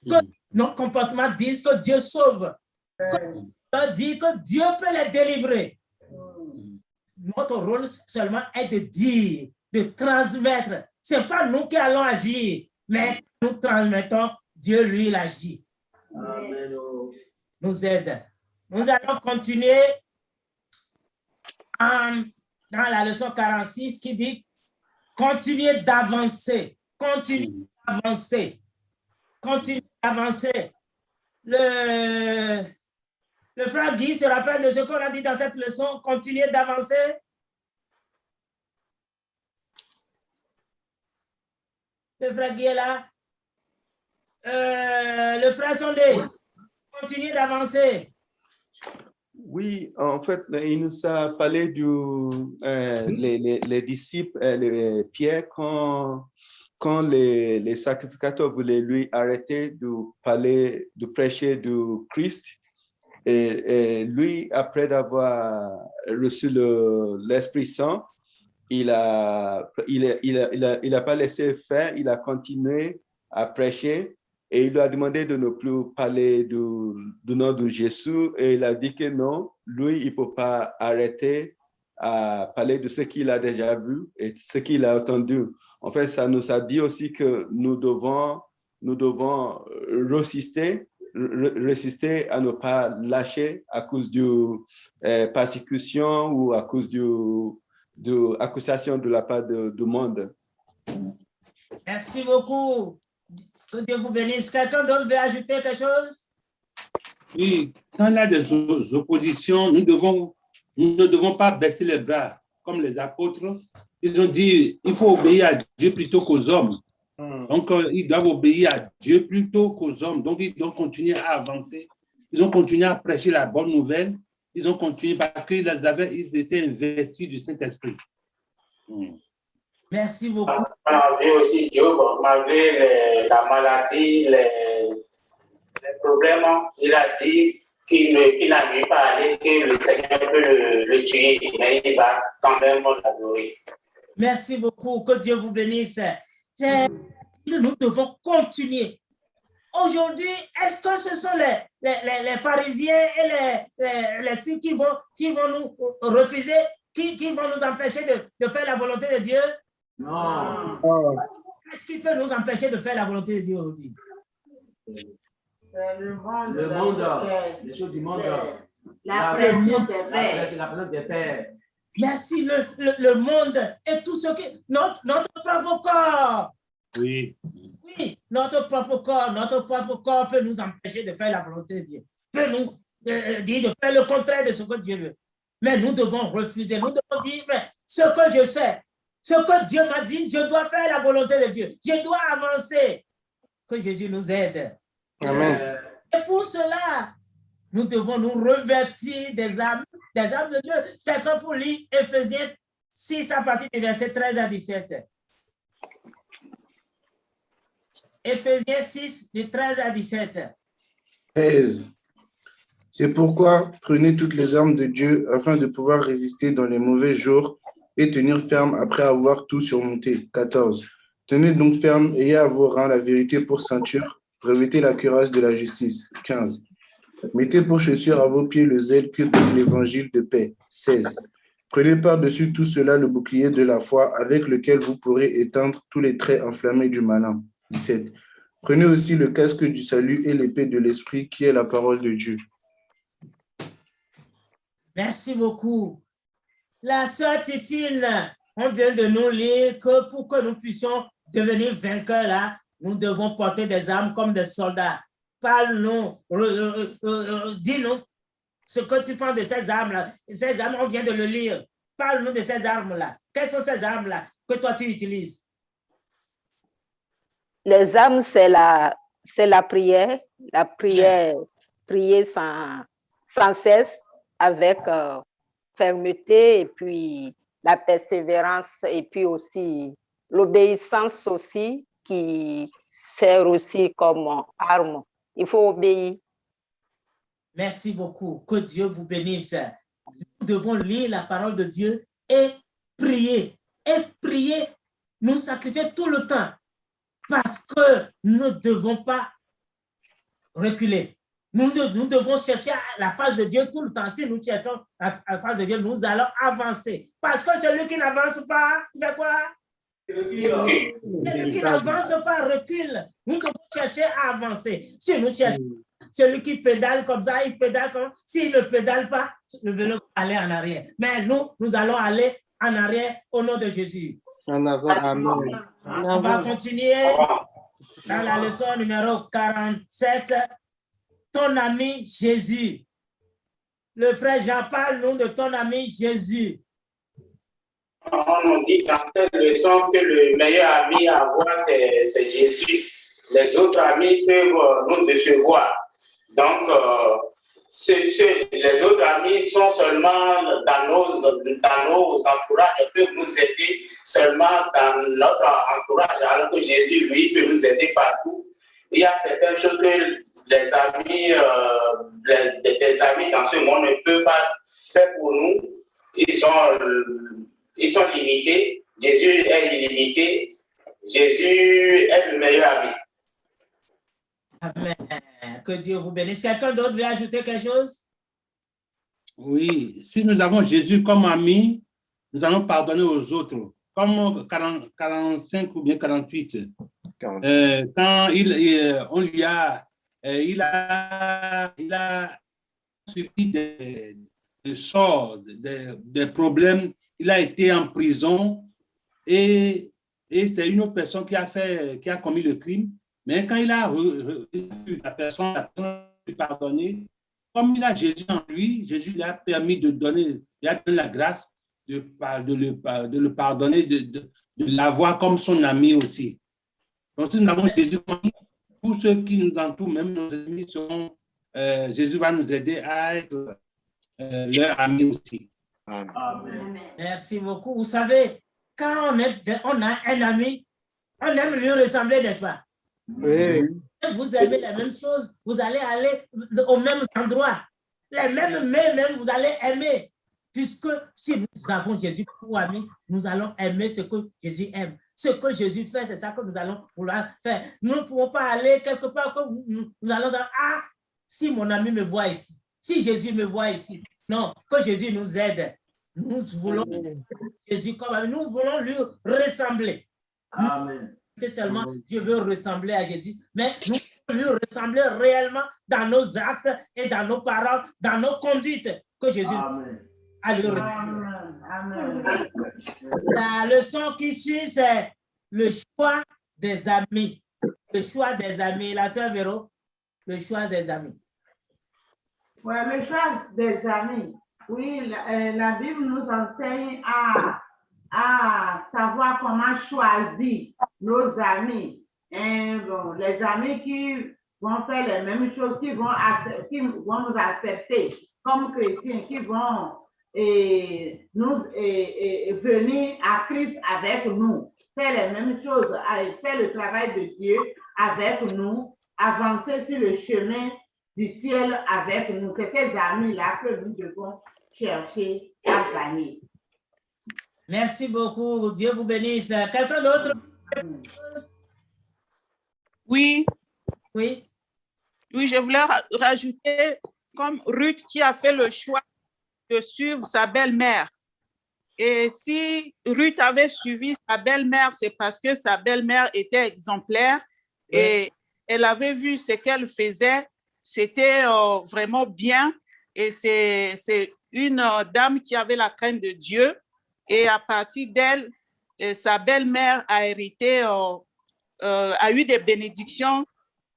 [SPEAKER 1] Que nos comportements disent que Dieu sauve. Que Dieu dit que Dieu peut les délivrer. Notre rôle seulement est de dire, de transmettre. Ce n'est pas nous qui allons agir, mais nous transmettons, Dieu, lui, il agit. Amen. Nous aide. Nous allons continuer dans la leçon 46 qui dit continuez d'avancer, continuez d'avancer, continuez d'avancer. Le frère Guy se rappelle de ce qu'on a dit dans cette leçon, continuez d'avancer. Le frère Guy est là. Le frère Sondé, continuez d'avancer.
[SPEAKER 7] Oui, en fait, il nous a parlé les disciples, Pierre, quand les sacrificateurs voulaient lui arrêter de prêcher du Christ. Et lui, après d'avoir reçu l'Esprit Saint, il a pas laissé faire, il a continué à prêcher. Et il lui a demandé de ne plus parler du nom de Jésus. Et il a dit que non, lui, il ne peut pas arrêter à parler de ce qu'il a déjà vu et ce qu'il a entendu. En fait, ça nous a dit aussi que nous devons résister à ne pas lâcher à cause de persécution ou à cause de accusation de la part du monde.
[SPEAKER 1] Merci beaucoup. Que Dieu vous bénisse. Quelqu'un d'autre veut ajouter quelque chose?
[SPEAKER 8] Oui, quand il y a des oppositions, nous ne devons pas baisser les bras comme les apôtres. Ils ont dit il faut obéir à Dieu plutôt qu'aux hommes. Donc, ils doivent obéir à Dieu plutôt qu'aux hommes. Donc, ils doivent continuer à avancer. Ils ont continué à prêcher la bonne nouvelle. Ils ont continué parce qu'ils étaient investis du Saint-Esprit.
[SPEAKER 1] Merci beaucoup.
[SPEAKER 13] On a vu aussi Job, malgré la maladie, les problèmes, il a dit qu'il n'a mieux pas aller, que le Seigneur peut le tuer, mais il va quand même l'adorer.
[SPEAKER 1] Merci beaucoup. Que Dieu vous bénisse. Nous devons continuer. Aujourd'hui, est-ce que ce sont les pharisiens et les qui vont nous refuser, qui vont nous empêcher de faire la volonté de Dieu? Non. Qu'est-ce qui peut nous empêcher de faire la volonté de Dieu aujourd'hui?
[SPEAKER 11] Le monde,
[SPEAKER 15] les choses du monde.
[SPEAKER 11] La présence
[SPEAKER 15] des pères.
[SPEAKER 1] Merci, le monde et tout ce qui... Notre propre corps.
[SPEAKER 8] Oui.
[SPEAKER 1] Oui, notre propre corps peut nous empêcher de faire la volonté de Dieu. Peut nous dire de faire le contraire de ce que Dieu veut. Mais nous devons refuser. Nous devons dire, mais ce que je sais, ce que Dieu m'a dit, je dois faire la volonté de Dieu. Je dois avancer. Que Jésus nous aide.
[SPEAKER 10] Amen.
[SPEAKER 1] Et pour cela, nous devons nous revêtir des âmes de Dieu. Quelqu'un pour lire Éphésiens 6 à partir du verset 13 à 17. Éphésiens 6, du 13 à 17.
[SPEAKER 16] 13. C'est pourquoi prenez toutes les armes de Dieu afin de pouvoir résister dans les mauvais jours et tenir ferme après avoir tout surmonté. 14. Tenez donc ferme, ayez à vos reins la vérité pour ceinture, revêtez la cuirasse de la justice. 15. Mettez pour chaussure à vos pieds le zèle que donne l'évangile de paix. 16. Prenez par-dessus tout cela le bouclier de la foi avec lequel vous pourrez éteindre tous les traits enflammés du malin. 17. Prenez aussi le casque du salut et l'épée de l'esprit qui est la parole de Dieu.
[SPEAKER 1] Merci beaucoup. La sœur Titine, on vient de nous lire que pour que nous puissions devenir vainqueurs là, nous devons porter des armes comme des soldats. Parle-nous, dis-nous ce que tu penses de ces armes-là. Ces armes, on vient de le lire. Parle-nous de ces armes-là. Quelles sont ces armes-là que toi tu utilises?
[SPEAKER 6] Les armes, c'est la c'est la prière, prier sans cesse avec fermeté et puis la persévérance et puis aussi l'obéissance aussi qui sert aussi comme arme. Il faut obéir.
[SPEAKER 1] Merci beaucoup. Que Dieu vous bénisse. Nous devons lire la parole de Dieu et prier. Et prier, nous sacrifier tout le temps parce que nous ne devons pas reculer. Nous devons chercher la face de Dieu tout le temps. Si nous cherchons la face de Dieu, nous allons avancer. Parce que celui qui n'avance pas, il fait quoi? Celui qui n'avance pas recule. Nous devons chercher à avancer. Si nous cherchons celui qui pédale comme ça, il pédale comme ça. S'il ne pédale pas, le vélo va aller en arrière. Mais nous allons aller en arrière au nom de Jésus.
[SPEAKER 10] En avant, amen.
[SPEAKER 1] On va continuer dans la leçon numéro 47. Ton ami Jésus. Le frère Jean parle-nous de ton ami Jésus.
[SPEAKER 13] On nous dit dans cette leçon que le meilleur ami à avoir, c'est Jésus. Les autres amis peuvent nous décevoir. Donc, les autres amis sont seulement dans nos entourages, ils peuvent nous aider seulement dans notre entourage, alors que Jésus, lui, peut nous aider partout. Il y a certaines choses que les amis, des amis dans ce monde ne peuvent pas faire pour nous. Ils sont limités. Jésus est illimité. Jésus est le meilleur ami.
[SPEAKER 1] Amen. Que Dieu vous bénisse. Quelqu'un d'autre veut ajouter quelque chose?
[SPEAKER 8] Oui, si nous avons Jésus comme ami, nous allons pardonner aux autres. Comme 45 ou bien 48. Quand il a subi des sorts, des problèmes, il a été en prison et c'est une autre personne qui a commis le crime. Mais quand il a reçu la personne lui pardonner, comme il a Jésus en lui, Jésus lui a permis de donner, il a donné la grâce de le pardonner, de l'avoir comme son ami aussi. Donc, si nous avons Jésus comme ami, tous ceux qui nous entourent, même nos ennemis, Jésus va nous aider à être leur ami aussi.
[SPEAKER 1] Amen. Merci beaucoup. Vous savez, quand on a un ami, on aime lui ressembler, n'est-ce pas?
[SPEAKER 10] Oui.
[SPEAKER 1] Vous aimez les mêmes choses, vous allez aller aux mêmes endroits. Les mêmes, vous allez aimer. Puisque si nous avons Jésus pour ami, nous allons aimer ce que Jésus aime. Ce que Jésus fait, c'est ça que nous allons vouloir faire. Nous ne pouvons pas aller quelque part que nous allons dire, ah, si mon ami me voit ici, si Jésus me voit ici. Non, que Jésus nous aide. Nous voulons Jésus comme ami, nous voulons lui ressembler. Amen. Seulement, Dieu veut ressembler à Jésus, mais nous voulons lui ressembler réellement dans nos actes et dans nos paroles, dans nos conduites, que Jésus a lui ressembler. Amen. La leçon qui suit, c'est le choix des amis. Le choix des amis. La sœur Véro, le choix des amis.
[SPEAKER 11] Oui, le choix des amis. Oui, la Bible nous enseigne à savoir comment choisir nos amis. Et bon, les amis qui vont faire les mêmes choses, qui vont nous accepter comme chrétiens, qui vont venir à Christ avec nous, faire les mêmes choses, faire le travail de Dieu avec nous, avancer sur le chemin du ciel avec nous. C'est ces amis-là que nous devons chercher à gagner.
[SPEAKER 1] Merci beaucoup. Dieu vous bénisse. Quelqu'un d'autre?
[SPEAKER 5] Oui.
[SPEAKER 1] Oui.
[SPEAKER 5] Oui, je voulais rajouter comme Ruth qui a fait le choix de suivre sa belle-mère. Et si Ruth avait suivi sa belle-mère, c'est parce que sa belle-mère était exemplaire et elle avait vu ce qu'elle faisait. C'était vraiment bien. Et c'est une dame qui avait la crainte de Dieu. Et à partir d'elle, sa belle-mère a hérité, a eu des bénédictions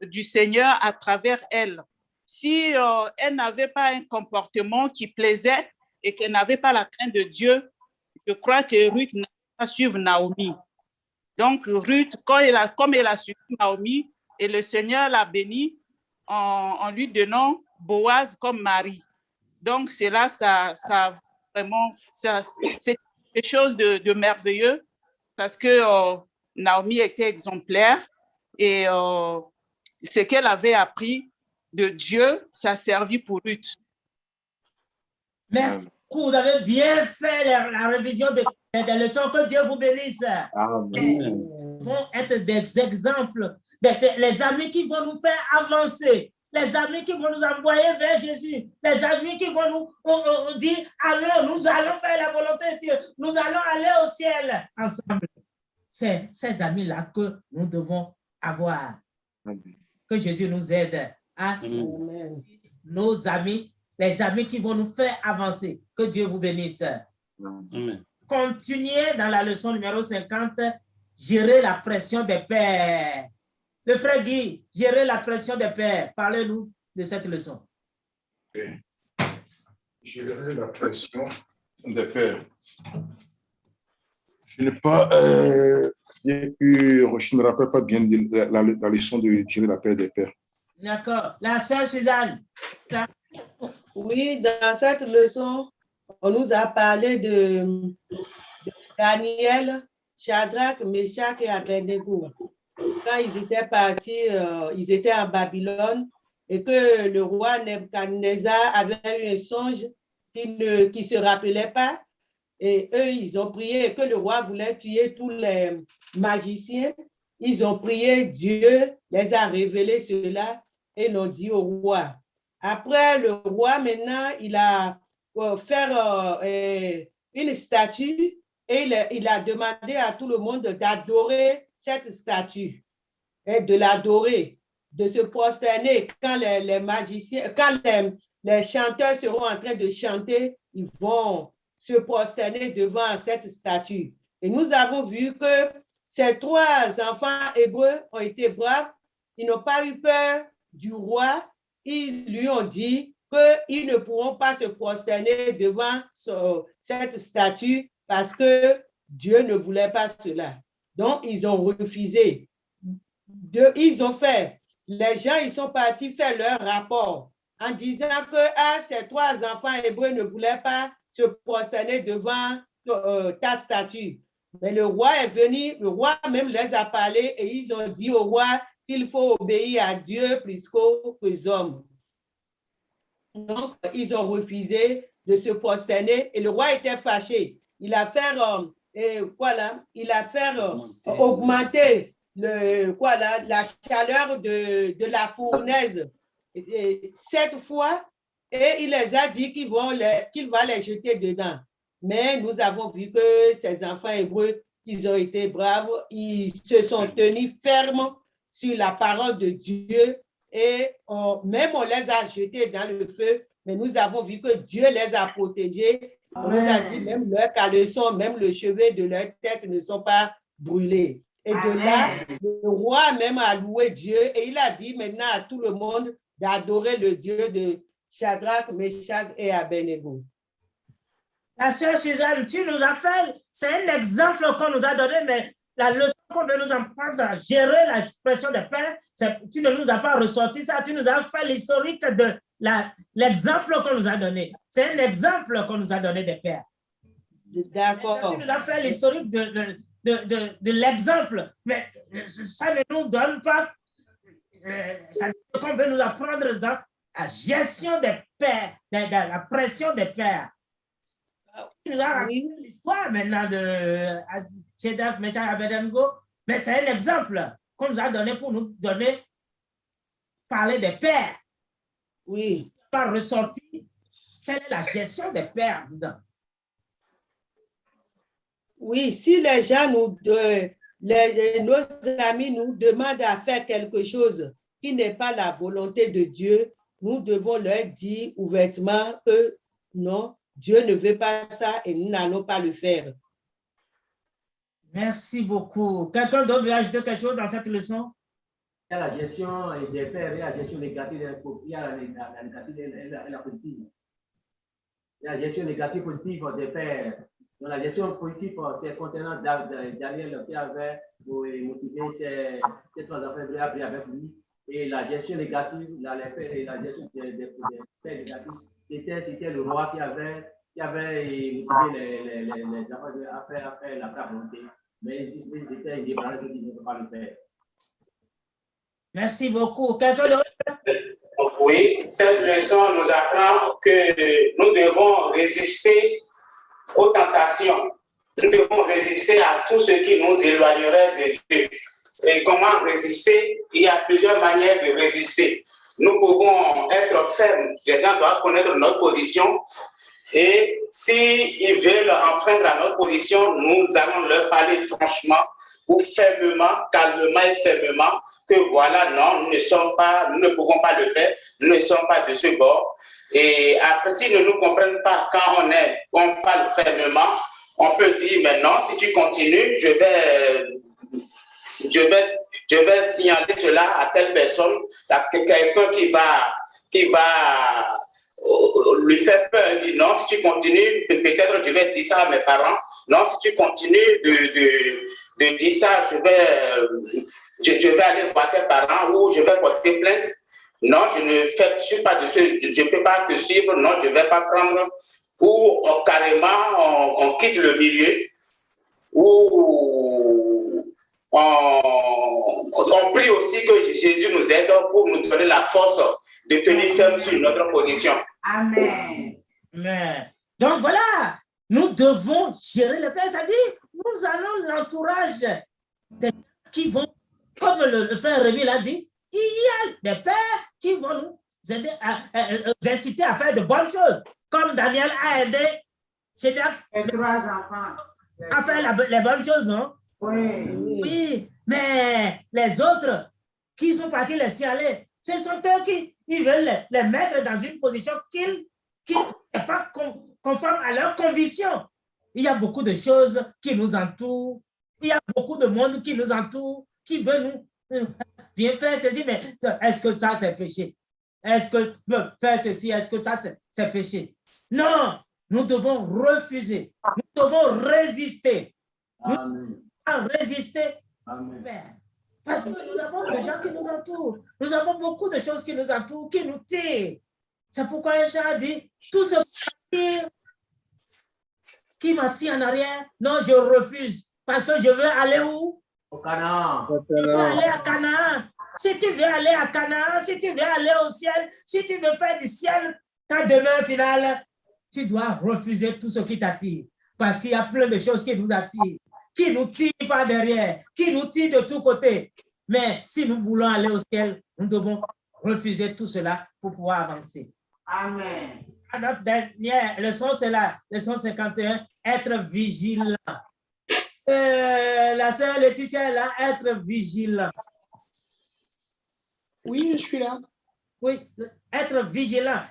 [SPEAKER 5] du Seigneur à travers elle. Si elle n'avait pas un comportement qui plaisait et qu'elle n'avait pas la crainte de Dieu, je crois que Ruth n'a pas suivi Naomi. Donc, Ruth, comme elle a suivi Naomi, Et le Seigneur l'a béni en lui donnant Boaz comme mari. Donc, c'est là, ça vraiment, c'est quelque chose de merveilleux parce que Naomi était exemplaire et ce qu'elle avait appris de Dieu, ça a servi pour Ruth.
[SPEAKER 1] Merci beaucoup. Vous avez bien fait la révision des leçons. Que Dieu vous bénisse.
[SPEAKER 9] Amen.
[SPEAKER 1] Nous vont être des exemples, les amis qui vont nous faire avancer, les amis qui vont nous envoyer vers Jésus, les amis qui vont nous dire, allons, nous allons faire la volonté de Dieu, nous allons aller au ciel ensemble. C'est ces amis-là que nous devons avoir. Que Jésus nous aide à nos amis, les amis qui vont nous faire avancer. Que Dieu vous bénisse.
[SPEAKER 8] Amen.
[SPEAKER 1] Continuez dans la leçon numéro 50, gérer la pression des pères. Le frère Guy, gérer la pression des pères. Parlez-nous de cette leçon.
[SPEAKER 17] Gérer la pression des pères. Je n'ai pas, je ne me rappelle pas bien de la leçon de gérer la paix des pères.
[SPEAKER 1] D'accord. La sœur Suzanne.
[SPEAKER 18] Oui, dans cette leçon, on nous a parlé de Daniel, Shadrach, Meshach et Abednego. Quand ils étaient partis, ils étaient en Babylone et que le roi Nebuchadnezzar avait eu un songe qu'il ne se rappelait pas. Et eux, ils ont prié et que le roi voulait tuer tous les magiciens. Ils ont prié, Dieu les a révélé cela et l'ont dit au roi. Après, le roi, maintenant, il a fait une statue et il a demandé à tout le monde d'adorer cette statue et de l'adorer, de se prosterner. Quand les magiciens, quand les chanteurs seront en train de chanter, ils vont se prosterner devant cette statue. Et nous avons vu que ces 3 enfants hébreux ont été braves. Ils n'ont pas eu peur du roi. Ils lui ont dit qu'ils ne pourront pas se prosterner devant cette statue parce que Dieu ne voulait pas cela. Donc, ils ont refusé. Ils ont fait. Les gens, ils sont partis faire leur rapport en disant que ces 3 enfants hébreux ne voulaient pas se prosterner devant ta statue. Mais le roi est venu, le roi même les a parlé et ils ont dit au roi qu'il faut obéir à Dieu plus qu'aux hommes. Donc, ils ont refusé de se prosterner et le roi était fâché. Il a fait, augmenter la chaleur de la fournaise 7 fois et il les a dit qu'il va les jeter dedans. Mais nous avons vu que ces enfants hébreux, ils ont été braves, ils se sont tenus fermes sur la parole de Dieu et même on les a jetés dans le feu, mais nous avons vu que Dieu les a protégés. On nous a dit même leurs caleçons, même le cheveu de leur tête ne sont pas brûlés. Et de là, le roi même a loué Dieu et il a dit maintenant à tout le monde d'adorer le Dieu de Shadrach, Meshach et Abednego.
[SPEAKER 1] La sœur Suzanne, tu nous as fait, c'est un exemple qu'on nous a donné, mais la leçon qu'on veut nous apprendre à gérer la pression des pères, tu ne nous as pas ressorti ça, tu nous as fait l'historique de l'exemple qu'on nous a donné. C'est un exemple qu'on nous a donné des pères.
[SPEAKER 18] D'accord.
[SPEAKER 1] Tu nous as fait l'historique de l'exemple, mais ça ne nous donne pas, ça qu'on veut nous apprendre dans la gestion des pères, la pression des pères. Tu nous as raconté l'histoire maintenant de Shadrach, Meshach, Abednego, mais c'est un exemple qu'on nous a donné pour nous parler des pères.
[SPEAKER 18] Oui.
[SPEAKER 1] Pas ressorti, c'est la gestion des pères dedans.
[SPEAKER 18] Oui, si les gens nos amis nous demandent à faire quelque chose qui n'est pas la volonté de Dieu, nous devons leur dire ouvertement que non, Dieu ne veut pas ça et nous n'allons pas le faire.
[SPEAKER 1] Merci beaucoup. Quelqu'un d'autre veut ajouter quelque chose dans cette leçon?
[SPEAKER 15] Il y a la gestion des pères, il y a la gestion négative, il y a la négative et la positive. Il y a la gestion négative positive des pères. Donc, la gestion positive, c'est concernant Daniel qui avait motivé ces trois enfants à prier avec lui. Et la gestion négative, la gestion des faits négatifs, c'était le roi qui avait motivé les enfants à faire la volonté. Mais ils étaient indépendants, ils ne pouvaient pas le faire.
[SPEAKER 1] Merci beaucoup. Quelqu'un d'autre?
[SPEAKER 13] Oui, cette leçon nous apprend que nous devons résister aux tentations. Nous devons résister à tout ce qui nous éloignerait de Dieu. Et comment résister? Il y a plusieurs manières de résister. Nous pouvons être fermes. Les gens doivent connaître notre position. Et s'ils veulent enfreindre à notre position, nous allons leur parler franchement ou fermement, calmement et fermement, que voilà, non, nous ne pouvons pas le faire, nous ne sommes pas de ce bord. Et après, s'ils ne nous comprennent pas quand on parle fermement, on peut dire, mais non, si tu continues, je vais signaler cela à telle personne, à quelqu'un qui va lui faire peur. Il dit, non, si tu continues, peut-être je vais dire ça à mes parents. Non, si tu continues de dire ça, je vais aller voir tes parents ou je vais porter plainte. Non, je ne suis pas de ceux, je ne peux pas te suivre, non, je ne vais pas prendre. Ou carrément, on quitte le milieu, ou on prie aussi que Jésus nous aide pour nous donner la force de tenir ferme sur notre position.
[SPEAKER 11] Amen.
[SPEAKER 1] Amen. Donc voilà, nous devons gérer le Père. C'est-à-dire, nous allons l'entourage des qui vont, comme le frère Rémi l'a dit, il y a des pères qui vont nous aider nous inciter à faire de bonnes choses. Comme Daniel a aidé à faire les bonnes choses, non?
[SPEAKER 11] Oui.
[SPEAKER 1] Oui, mais les autres qui sont partis les signaler, ce sont eux qui veulent les mettre dans une position qui n'est pas conforme à leur conviction. Il y a beaucoup de choses qui nous entourent. Il y a beaucoup de monde qui nous entoure, qui veut nous bien faire ceci, mais est-ce que ça c'est péché? Est-ce que faire ceci, est-ce que ça c'est péché? Non, nous devons refuser. Nous devons résister. Nous devons résister. Amen. Parce que nous avons des gens qui nous entourent. Nous avons beaucoup de choses qui nous entourent, qui nous tirent. C'est pourquoi un a dit, tout ce qui m'attire en arrière, non, je refuse. Parce que je veux aller où?
[SPEAKER 15] Au Canaan.
[SPEAKER 1] Je veux aller à Canaan. Si tu veux aller à Canaan, si tu veux aller au ciel, si tu veux faire du ciel ta demeure finale, tu dois refuser tout ce qui t'attire. Parce qu'il y a plein de choses qui nous attirent, qui nous tirent par derrière, qui nous tirent de tous côtés. Mais si nous voulons aller au ciel, nous devons refuser tout cela pour pouvoir avancer.
[SPEAKER 11] Amen.
[SPEAKER 1] Notre dernière leçon, c'est la leçon 51, être vigilant. La sœur Laetitia est là, être vigilant.
[SPEAKER 3] Oui, je suis là.
[SPEAKER 1] Oui, être vigilant.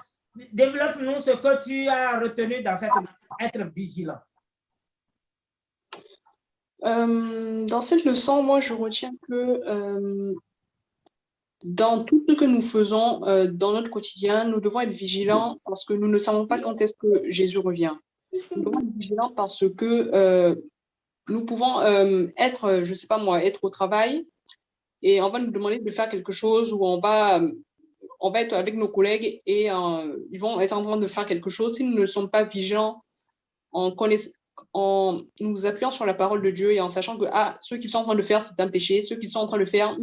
[SPEAKER 1] Développe-nous ce que tu as retenu dans cette être vigilant.
[SPEAKER 3] Dans cette leçon, moi, je retiens que dans tout ce que nous faisons dans notre quotidien, nous devons être vigilants parce que nous ne savons pas quand est-ce que Jésus revient. Nous devons être vigilants parce que nous pouvons être, je ne sais pas moi, être au travail et on va nous demander de faire quelque chose ou on va être avec nos collègues et ils vont être en train de faire quelque chose. Si nous ne sommes pas vigilants en nous appuyant sur la parole de Dieu et en sachant que ce qu'ils sont en train de faire, c'est un péché, ce qu'ils sont en train de faire,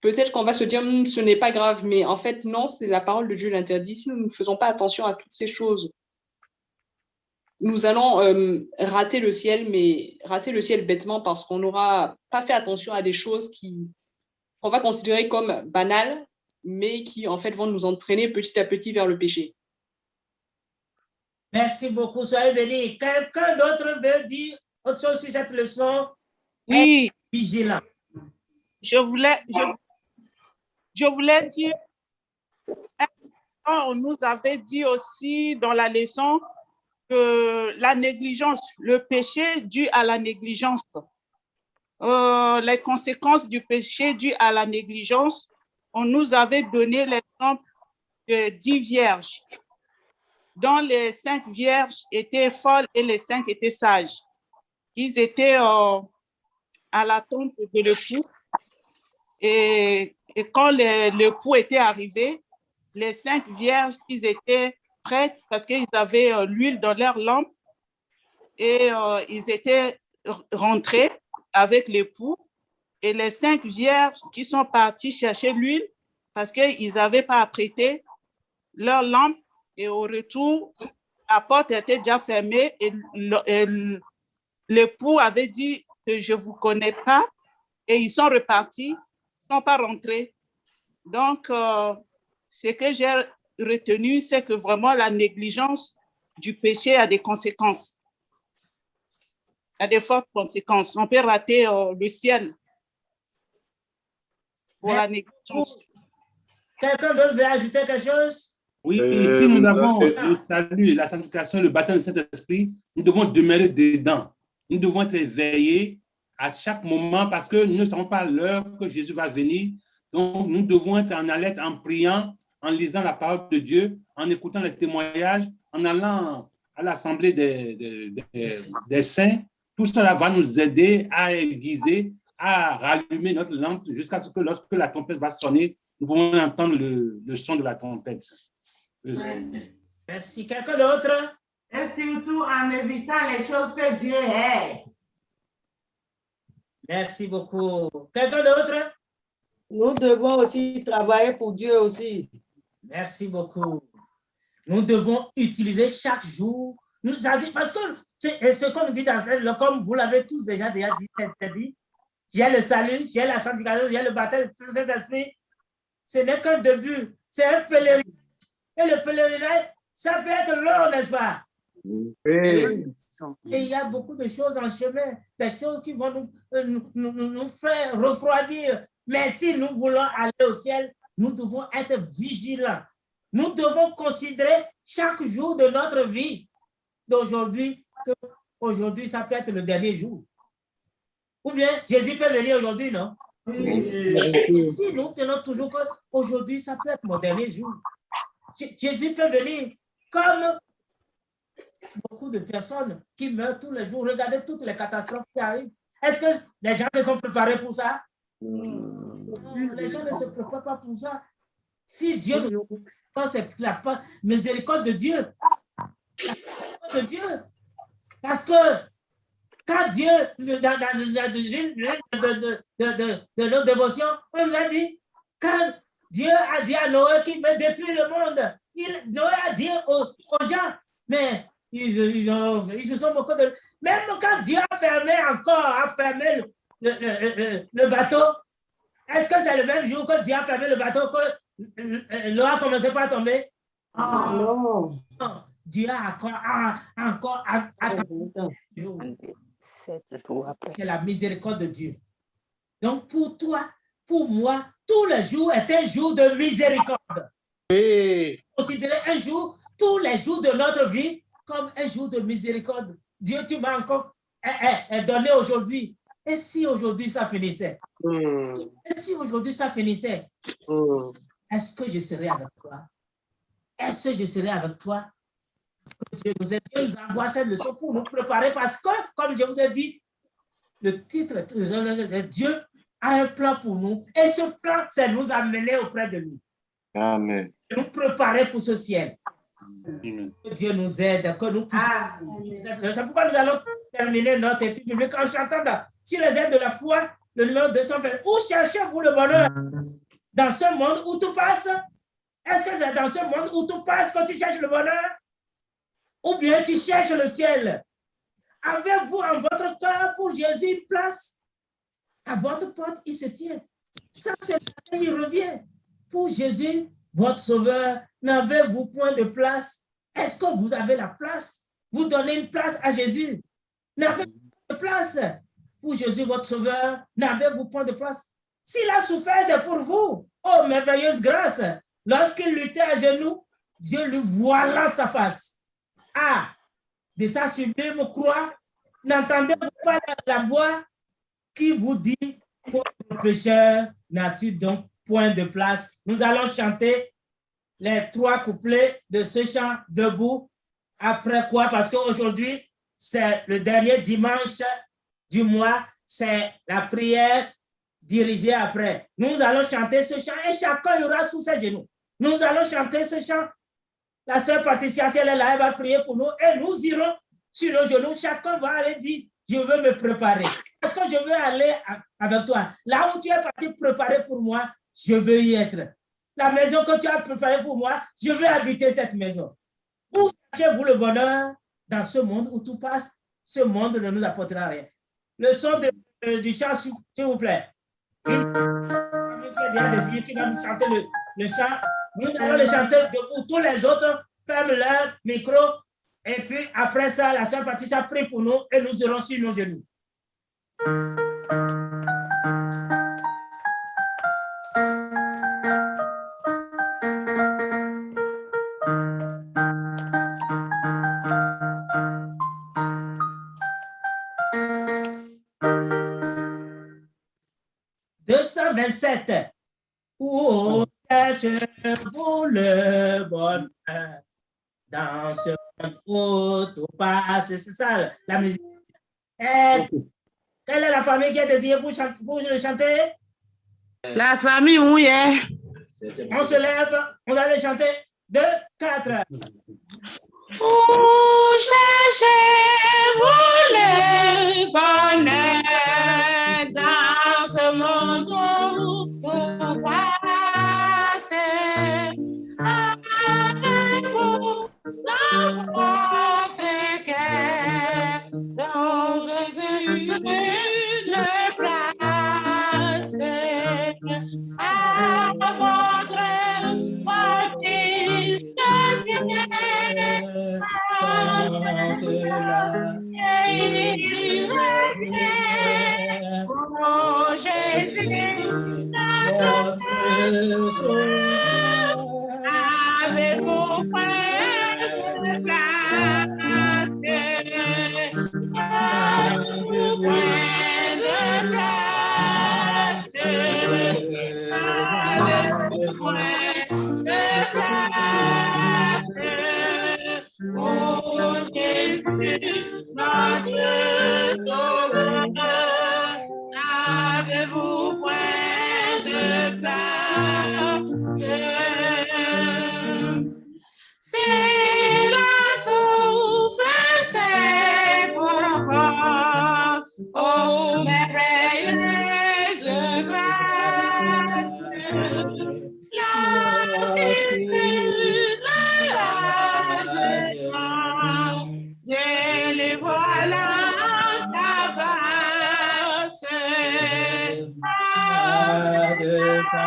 [SPEAKER 3] peut-être qu'on va se dire ce n'est pas grave, mais en fait, non, c'est la parole de Dieu l'interdit. Si nous ne faisons pas attention à toutes ces choses, nous allons rater le ciel, mais rater le ciel bêtement parce qu'on n'aura pas fait attention à des choses qu'on va considérer comme banales, mais qui en fait vont nous entraîner petit à petit vers le péché.
[SPEAKER 1] Merci beaucoup, soyez bénis. Quelqu'un d'autre veut dire autre chose sur cette leçon?
[SPEAKER 5] Oui.
[SPEAKER 1] Vigilant.
[SPEAKER 5] Je voulais dire, on nous avait dit aussi dans la leçon que la négligence, le péché dû à la négligence, les conséquences du péché dû à la négligence, on nous avait donné l'exemple de 10 vierges. dont les 5 vierges étaient folles et les 5 étaient sages. Ils étaient à la tombe de l'époux. Et quand l'époux était arrivé, les 5 vierges, ils étaient prêtes parce qu'ils avaient l'huile dans leur lampe et ils étaient rentrés avec l'époux. Et les 5 vierges qui sont parties chercher l'huile parce qu'ils n'avaient pas apprêté leur lampe et au retour, la porte était déjà fermée et l'époux avait dit que je ne vous connais pas et ils sont repartis, ils ne sont pas rentrés. Donc, ce que j'ai retenu, c'est que vraiment la négligence du péché a des conséquences. A des fortes conséquences. On peut rater le ciel pour la négligence.
[SPEAKER 1] Quelqu'un d'autre veut ajouter quelque chose?
[SPEAKER 8] Oui, si nous avons le salut, la sanctification, le baptême du Saint-Esprit, nous devons demeurer dedans. Nous devons être éveillés à chaque moment parce que nous ne savons pas l'heure que Jésus va venir. Donc, nous devons être en alerte, en priant, en lisant la parole de Dieu, en écoutant les témoignages, en allant à l'assemblée des saints. Tout cela va nous aider à aiguiser, à rallumer notre lampe jusqu'à ce que lorsque la tempête va sonner, nous pouvons entendre le son de la tempête.
[SPEAKER 1] Merci. Quelqu'un d'autre?
[SPEAKER 11] Et surtout en évitant les choses que Dieu hait.
[SPEAKER 1] Merci beaucoup. Quelqu'un d'autre?
[SPEAKER 18] Nous devons aussi travailler pour Dieu aussi.
[SPEAKER 1] Merci beaucoup. Nous devons utiliser chaque jour. Parce que ce qu'on nous dit dans le comme vous l'avez tous déjà dit, j'ai le salut, j'ai la sanctification, j'ai le baptême du Saint-Esprit. Ce n'est qu'un début, c'est un pèlerinage. Et le pèlerinage, ça peut être long, n'est-ce pas?
[SPEAKER 16] Oui.
[SPEAKER 1] Et il y a beaucoup de choses en chemin, des choses qui vont nous faire refroidir. Mais si nous voulons aller au ciel, nous devons être vigilants. Nous devons considérer chaque jour de notre vie d'aujourd'hui, que aujourd'hui, ça peut être le dernier jour. Ou bien, Jésus peut venir aujourd'hui, non? Et si nous tenons toujours qu'aujourd'hui, ça peut être mon dernier jour. Jésus peut venir comme beaucoup de personnes qui meurent tous les jours. Regardez toutes les catastrophes qui arrivent. Est-ce que les gens se sont préparés pour ça? Non, les gens ne se préparent pas pour ça. Si Dieu nous c'est la miséricorde de Dieu. La miséricorde de Dieu. Parce que quand Dieu, dans nos dévotions, on nous a dit, quand Dieu a dit à Noé qu'il veut détruire le monde, Noé a dit aux gens, mais ils se sont moqués de... Même quand Dieu a fermé le bateau, est-ce que c'est le même jour que Dieu a fermé le bateau que l'eau a commencé par tomber?
[SPEAKER 18] Non.
[SPEAKER 1] Non. Dieu a encore attendu. C'est la miséricorde de Dieu. Donc pour toi, pour moi, tous les jours est un jour de miséricorde. Considérez un jour, tous les jours de notre vie comme un jour de miséricorde. Dieu, tu m'as encore donné aujourd'hui. Et si aujourd'hui ça finissait? Et si aujourd'hui ça finissait? Est-ce que je serai avec toi? Est-ce que je serai avec toi? Que Dieu nous envoie cette leçon pour nous préparer parce que, comme je vous ai dit, le titre de Dieu a un plan pour nous et ce plan, c'est nous amener auprès de lui.
[SPEAKER 9] Amen.
[SPEAKER 1] Nous préparer pour ce ciel. Que Dieu nous aide, que nous puissions. C'est pourquoi nous allons terminer notre étude biblique en chantant sur les aides de la foi, le numéro 220. Où cherchez-vous le bonheur? Dans ce monde où tout passe? Est-ce que c'est dans ce monde où tout passe que tu cherches le bonheur? Ou bien tu cherches le ciel? Avez-vous en votre cœur pour Jésus une place? À votre porte, il se tient. Ça, c'est parce qu'il revient. Pour Jésus, votre sauveur, n'avez-vous point de place? Est-ce que vous avez la place? Vous donnez une place à Jésus. N'avez-vous pas de place? Pour Jésus, votre sauveur, n'avez-vous point de place? S'il a souffert, c'est pour vous. Oh, merveilleuse grâce! Lorsqu'il luttait à genoux, Dieu lui voila sa face. Ah, de sa sublime croix, n'entendez-vous pas la voix qui vous dit, pour le pécheur, n'as-tu donc point de place? Nous allons chanter les 3 couplets de ce chant debout. Après quoi? Parce qu'aujourd'hui, c'est le dernier dimanche du mois, c'est la prière dirigée après. Nous allons chanter ce chant et chacun ira sous ses genoux. Nous allons chanter ce chant. La sœur Patricia, si elle est là, elle va prier pour nous et nous irons sur nos genoux. Chacun va aller dire, je veux me préparer. Est-ce que je veux aller avec toi? Là où tu es parti préparer pour moi, je veux y être. La maison que tu as préparée pour moi, je veux habiter cette maison. Où cherchez-vous le bonheur? Dans ce monde où tout passe, ce monde ne nous apportera rien. Le son du chant, s'il vous plaît. Qui a décidé qui va nous chanter le chant. Nous allons le chanter debout. Tous les autres ferment leur micro. Et puis, après ça, la sœur Patricia prie pour nous et nous irons sur nos genoux. Où cherchez-vous le bonheur dans ce monde où tout passe? C'est ça la musique. Et quelle est la famille qui a désiré pour le chanter?
[SPEAKER 11] La famille, oui.
[SPEAKER 1] On se lève, on va le chanter. 2, 4.
[SPEAKER 11] Où cherchez-vous le bonheur dans ce monde où tout passe? Avec vous dans votre cœur, dans Jésus le place. À votre partie sans cela, oh Jésus, notre sauveur, avez-vous point de place? Avez-vous point de place? Avez-vous point de place? Oh Jésus, notre sauveur, avez-vous point de place? C'est la souffrance, oh merveilleuse grâce, la je les voilà s'avance de sa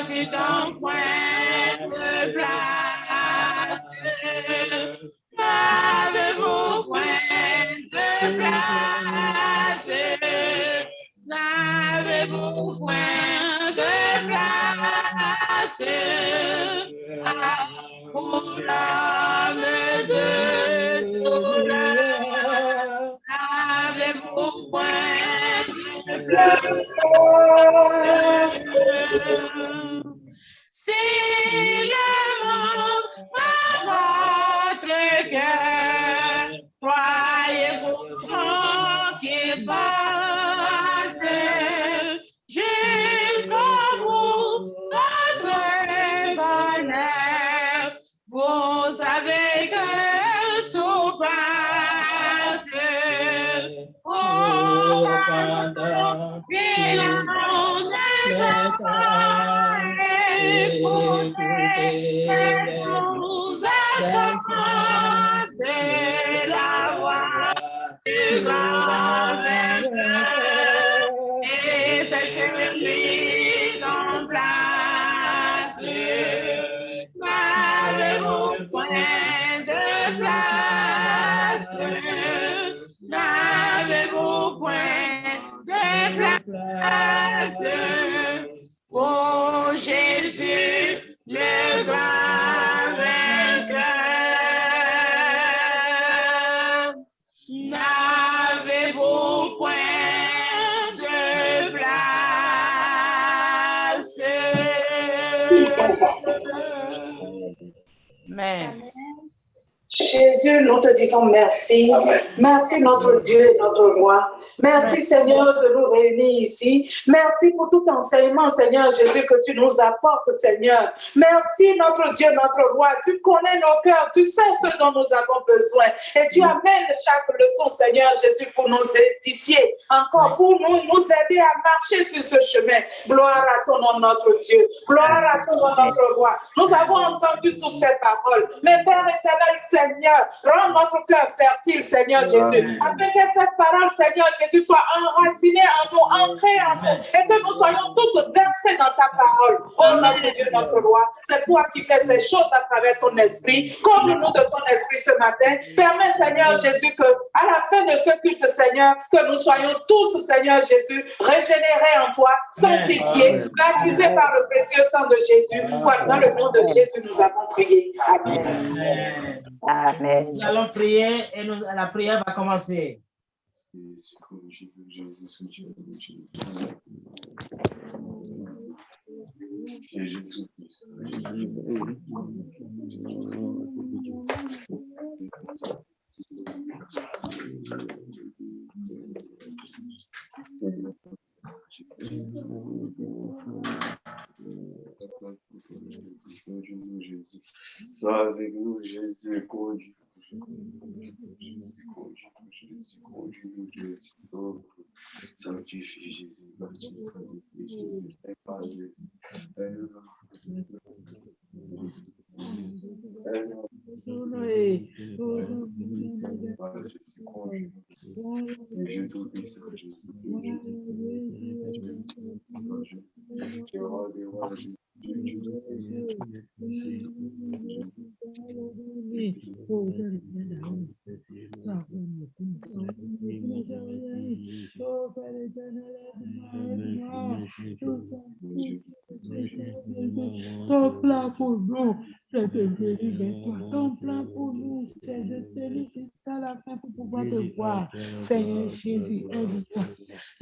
[SPEAKER 11] c'est un point de place. N'avez-vous point de place? N'avez-vous point de place? Pour l'homme de tout l'heure, n'avez-vous point de place? Si le monde par votre cœur, croyez-vous qu'il fasse jusqu'au bout votre bonheur? Vous savez que tout passe. Oh, pendant qu'il en est encore, écoutez nous assommons de la voix du grand vainqueur et faites que lui en place. N'avez-vous point de place? N'avez-vous point de place? Oh Jésus, le
[SPEAKER 5] Amen.
[SPEAKER 12] Jésus, nous te disons merci. Merci notre Dieu et notre roi. Merci Seigneur de nous réunir ici. Merci pour tout enseignement, Seigneur Jésus, que tu nous apportes, Seigneur. Merci notre Dieu, notre roi. Tu connais nos cœurs, tu sais ce dont nous avons besoin. Et tu amènes chaque leçon, Seigneur Jésus, pour nous édifier, encore pour nous aider à marcher sur ce chemin. Gloire à ton nom, notre Dieu. Gloire à ton nom, notre roi. Nous avons entendu toutes ces paroles. Mais Père éternel, Seigneur, rends notre cœur fertile, Seigneur Jésus, afin que cette parole, Seigneur Jésus, soit enracinée en nous, ancrée en nous, et que nous soyons tous versés dans ta parole. Oh notre Dieu, notre roi, c'est toi qui fais ces choses à travers ton esprit. Comble-nous de ton esprit ce matin. Permets, Seigneur Jésus, que à la fin de ce culte, Seigneur, que nous soyons tous, Seigneur Jésus, régénérés en toi, sanctifiés, baptisés par le précieux sang de Jésus. Voilà, dans le nom de Jésus, nous avons prié. Amen.
[SPEAKER 6] Amen.
[SPEAKER 1] Nous allons prier et la prière va commencer.
[SPEAKER 2] Sois avec nous, Jésus, conduis. Sanctifie Jésus,
[SPEAKER 19] Ton plan pour nous, c'est de venir vers toi. Ton plan pour nous, c'est de tenir jusqu'à la fin pour pouvoir te voir. Seigneur Jésus, aide-moi.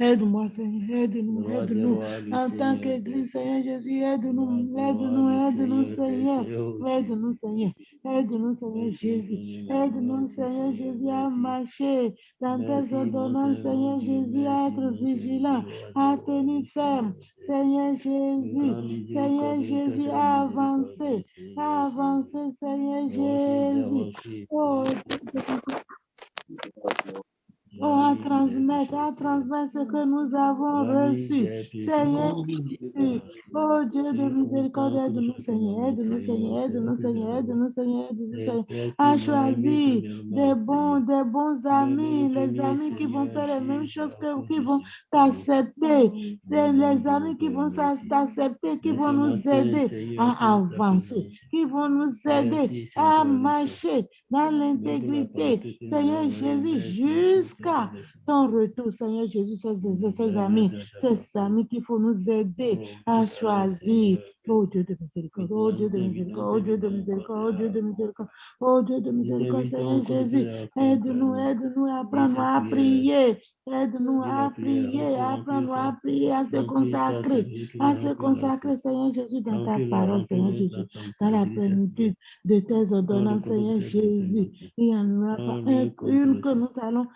[SPEAKER 19] Aide-moi, Seigneur, aide-nous, aide-nous. En tant qu'Église, Seigneur Jésus, aide-nous, aide-nous, aide-nous, Seigneur. Aide-nous, Seigneur. Aide-nous, Seigneur Jésus. Aide-nous, Seigneur Jésus, à marcher dans tes ordonnances, Seigneur Jésus, à être vigilant, à tenir ferme. Seigneur Jésus, à avancer, Seigneur Jésus. À transmettre ce que nous avons reçu. Seigneur Jésus, oh Dieu de miséricorde, aide-nous, Seigneur, aide-nous, Seigneur, aide-nous, Seigneur, aide-nous, Seigneur, aide-nous, Seigneur, à choisir des bons amis, les amis qui vont faire les mêmes choses qui vont t'accepter, les amis qui vont t'accepter, qui vont nous aider à avancer, qui vont nous aider à marcher dans l'intégrité, Seigneur Jésus, jusqu'à ton retour, Seigneur Jésus, ces amis qu'il faut nous aider à choisir. Oh Dieu de miséricorde, oh Dieu de miséricorde, oh Dieu de miséricorde, oh Dieu de miséricorde, oh Dieu de miséricorde, Seigneur Jésus, aide-nous à apprendre à prier, aide-nous à prier, apprendre à prier, à se consacrer, Seigneur Jésus, dans ta parole, Seigneur Jésus, dans la plénitude de tes ordonnances, Seigneur Jésus. Il y en a pas une que nous allons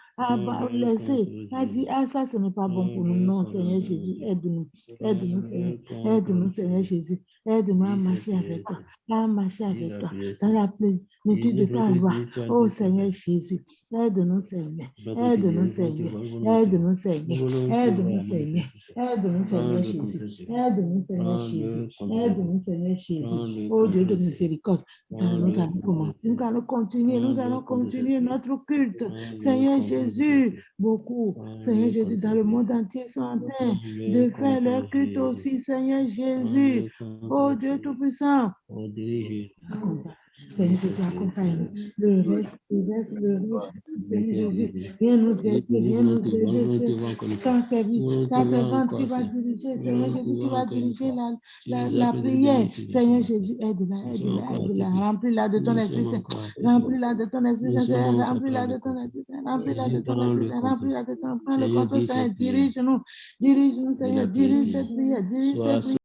[SPEAKER 19] laisser, a dit, ça ce n'est pas bon pour nous, non, Seigneur Jésus, aide-nous, Seigneur Jésus. Aide-nous à marcher avec toi, dans la plénitude de ta loi. Oh Seigneur Jésus, aide-nous, Seigneur, aide-nous, Seigneur, aide-nous, Seigneur, aide-nous, Seigneur, aide-nous, Seigneur Jésus, aide-nous, Seigneur Jésus, aide-nous, Seigneur Jésus. Oh Dieu de miséricorde, nous allons commencer, nous allons continuer notre culte, Seigneur Jésus, beaucoup, Seigneur Jésus, dans le monde entier sont en train de faire leur culte aussi, Seigneur Jésus. Oh Dieu Tout-Puissant, Seigneur Jésus, accompagne le reste, Seigneur Jésus, viens nous aider, ta servante qui va diriger, Seigneur Jésus, qui va diriger la prière, Seigneur Jésus, aide-la, remplis-la de ton esprit, remplis-la de ton esprit, remplis-la de ton esprit, remplis-la de ton esprit, remplis-la de ton esprit, prends le contrôle, Seigneur, dirige-nous, Seigneur, dirige cette prière,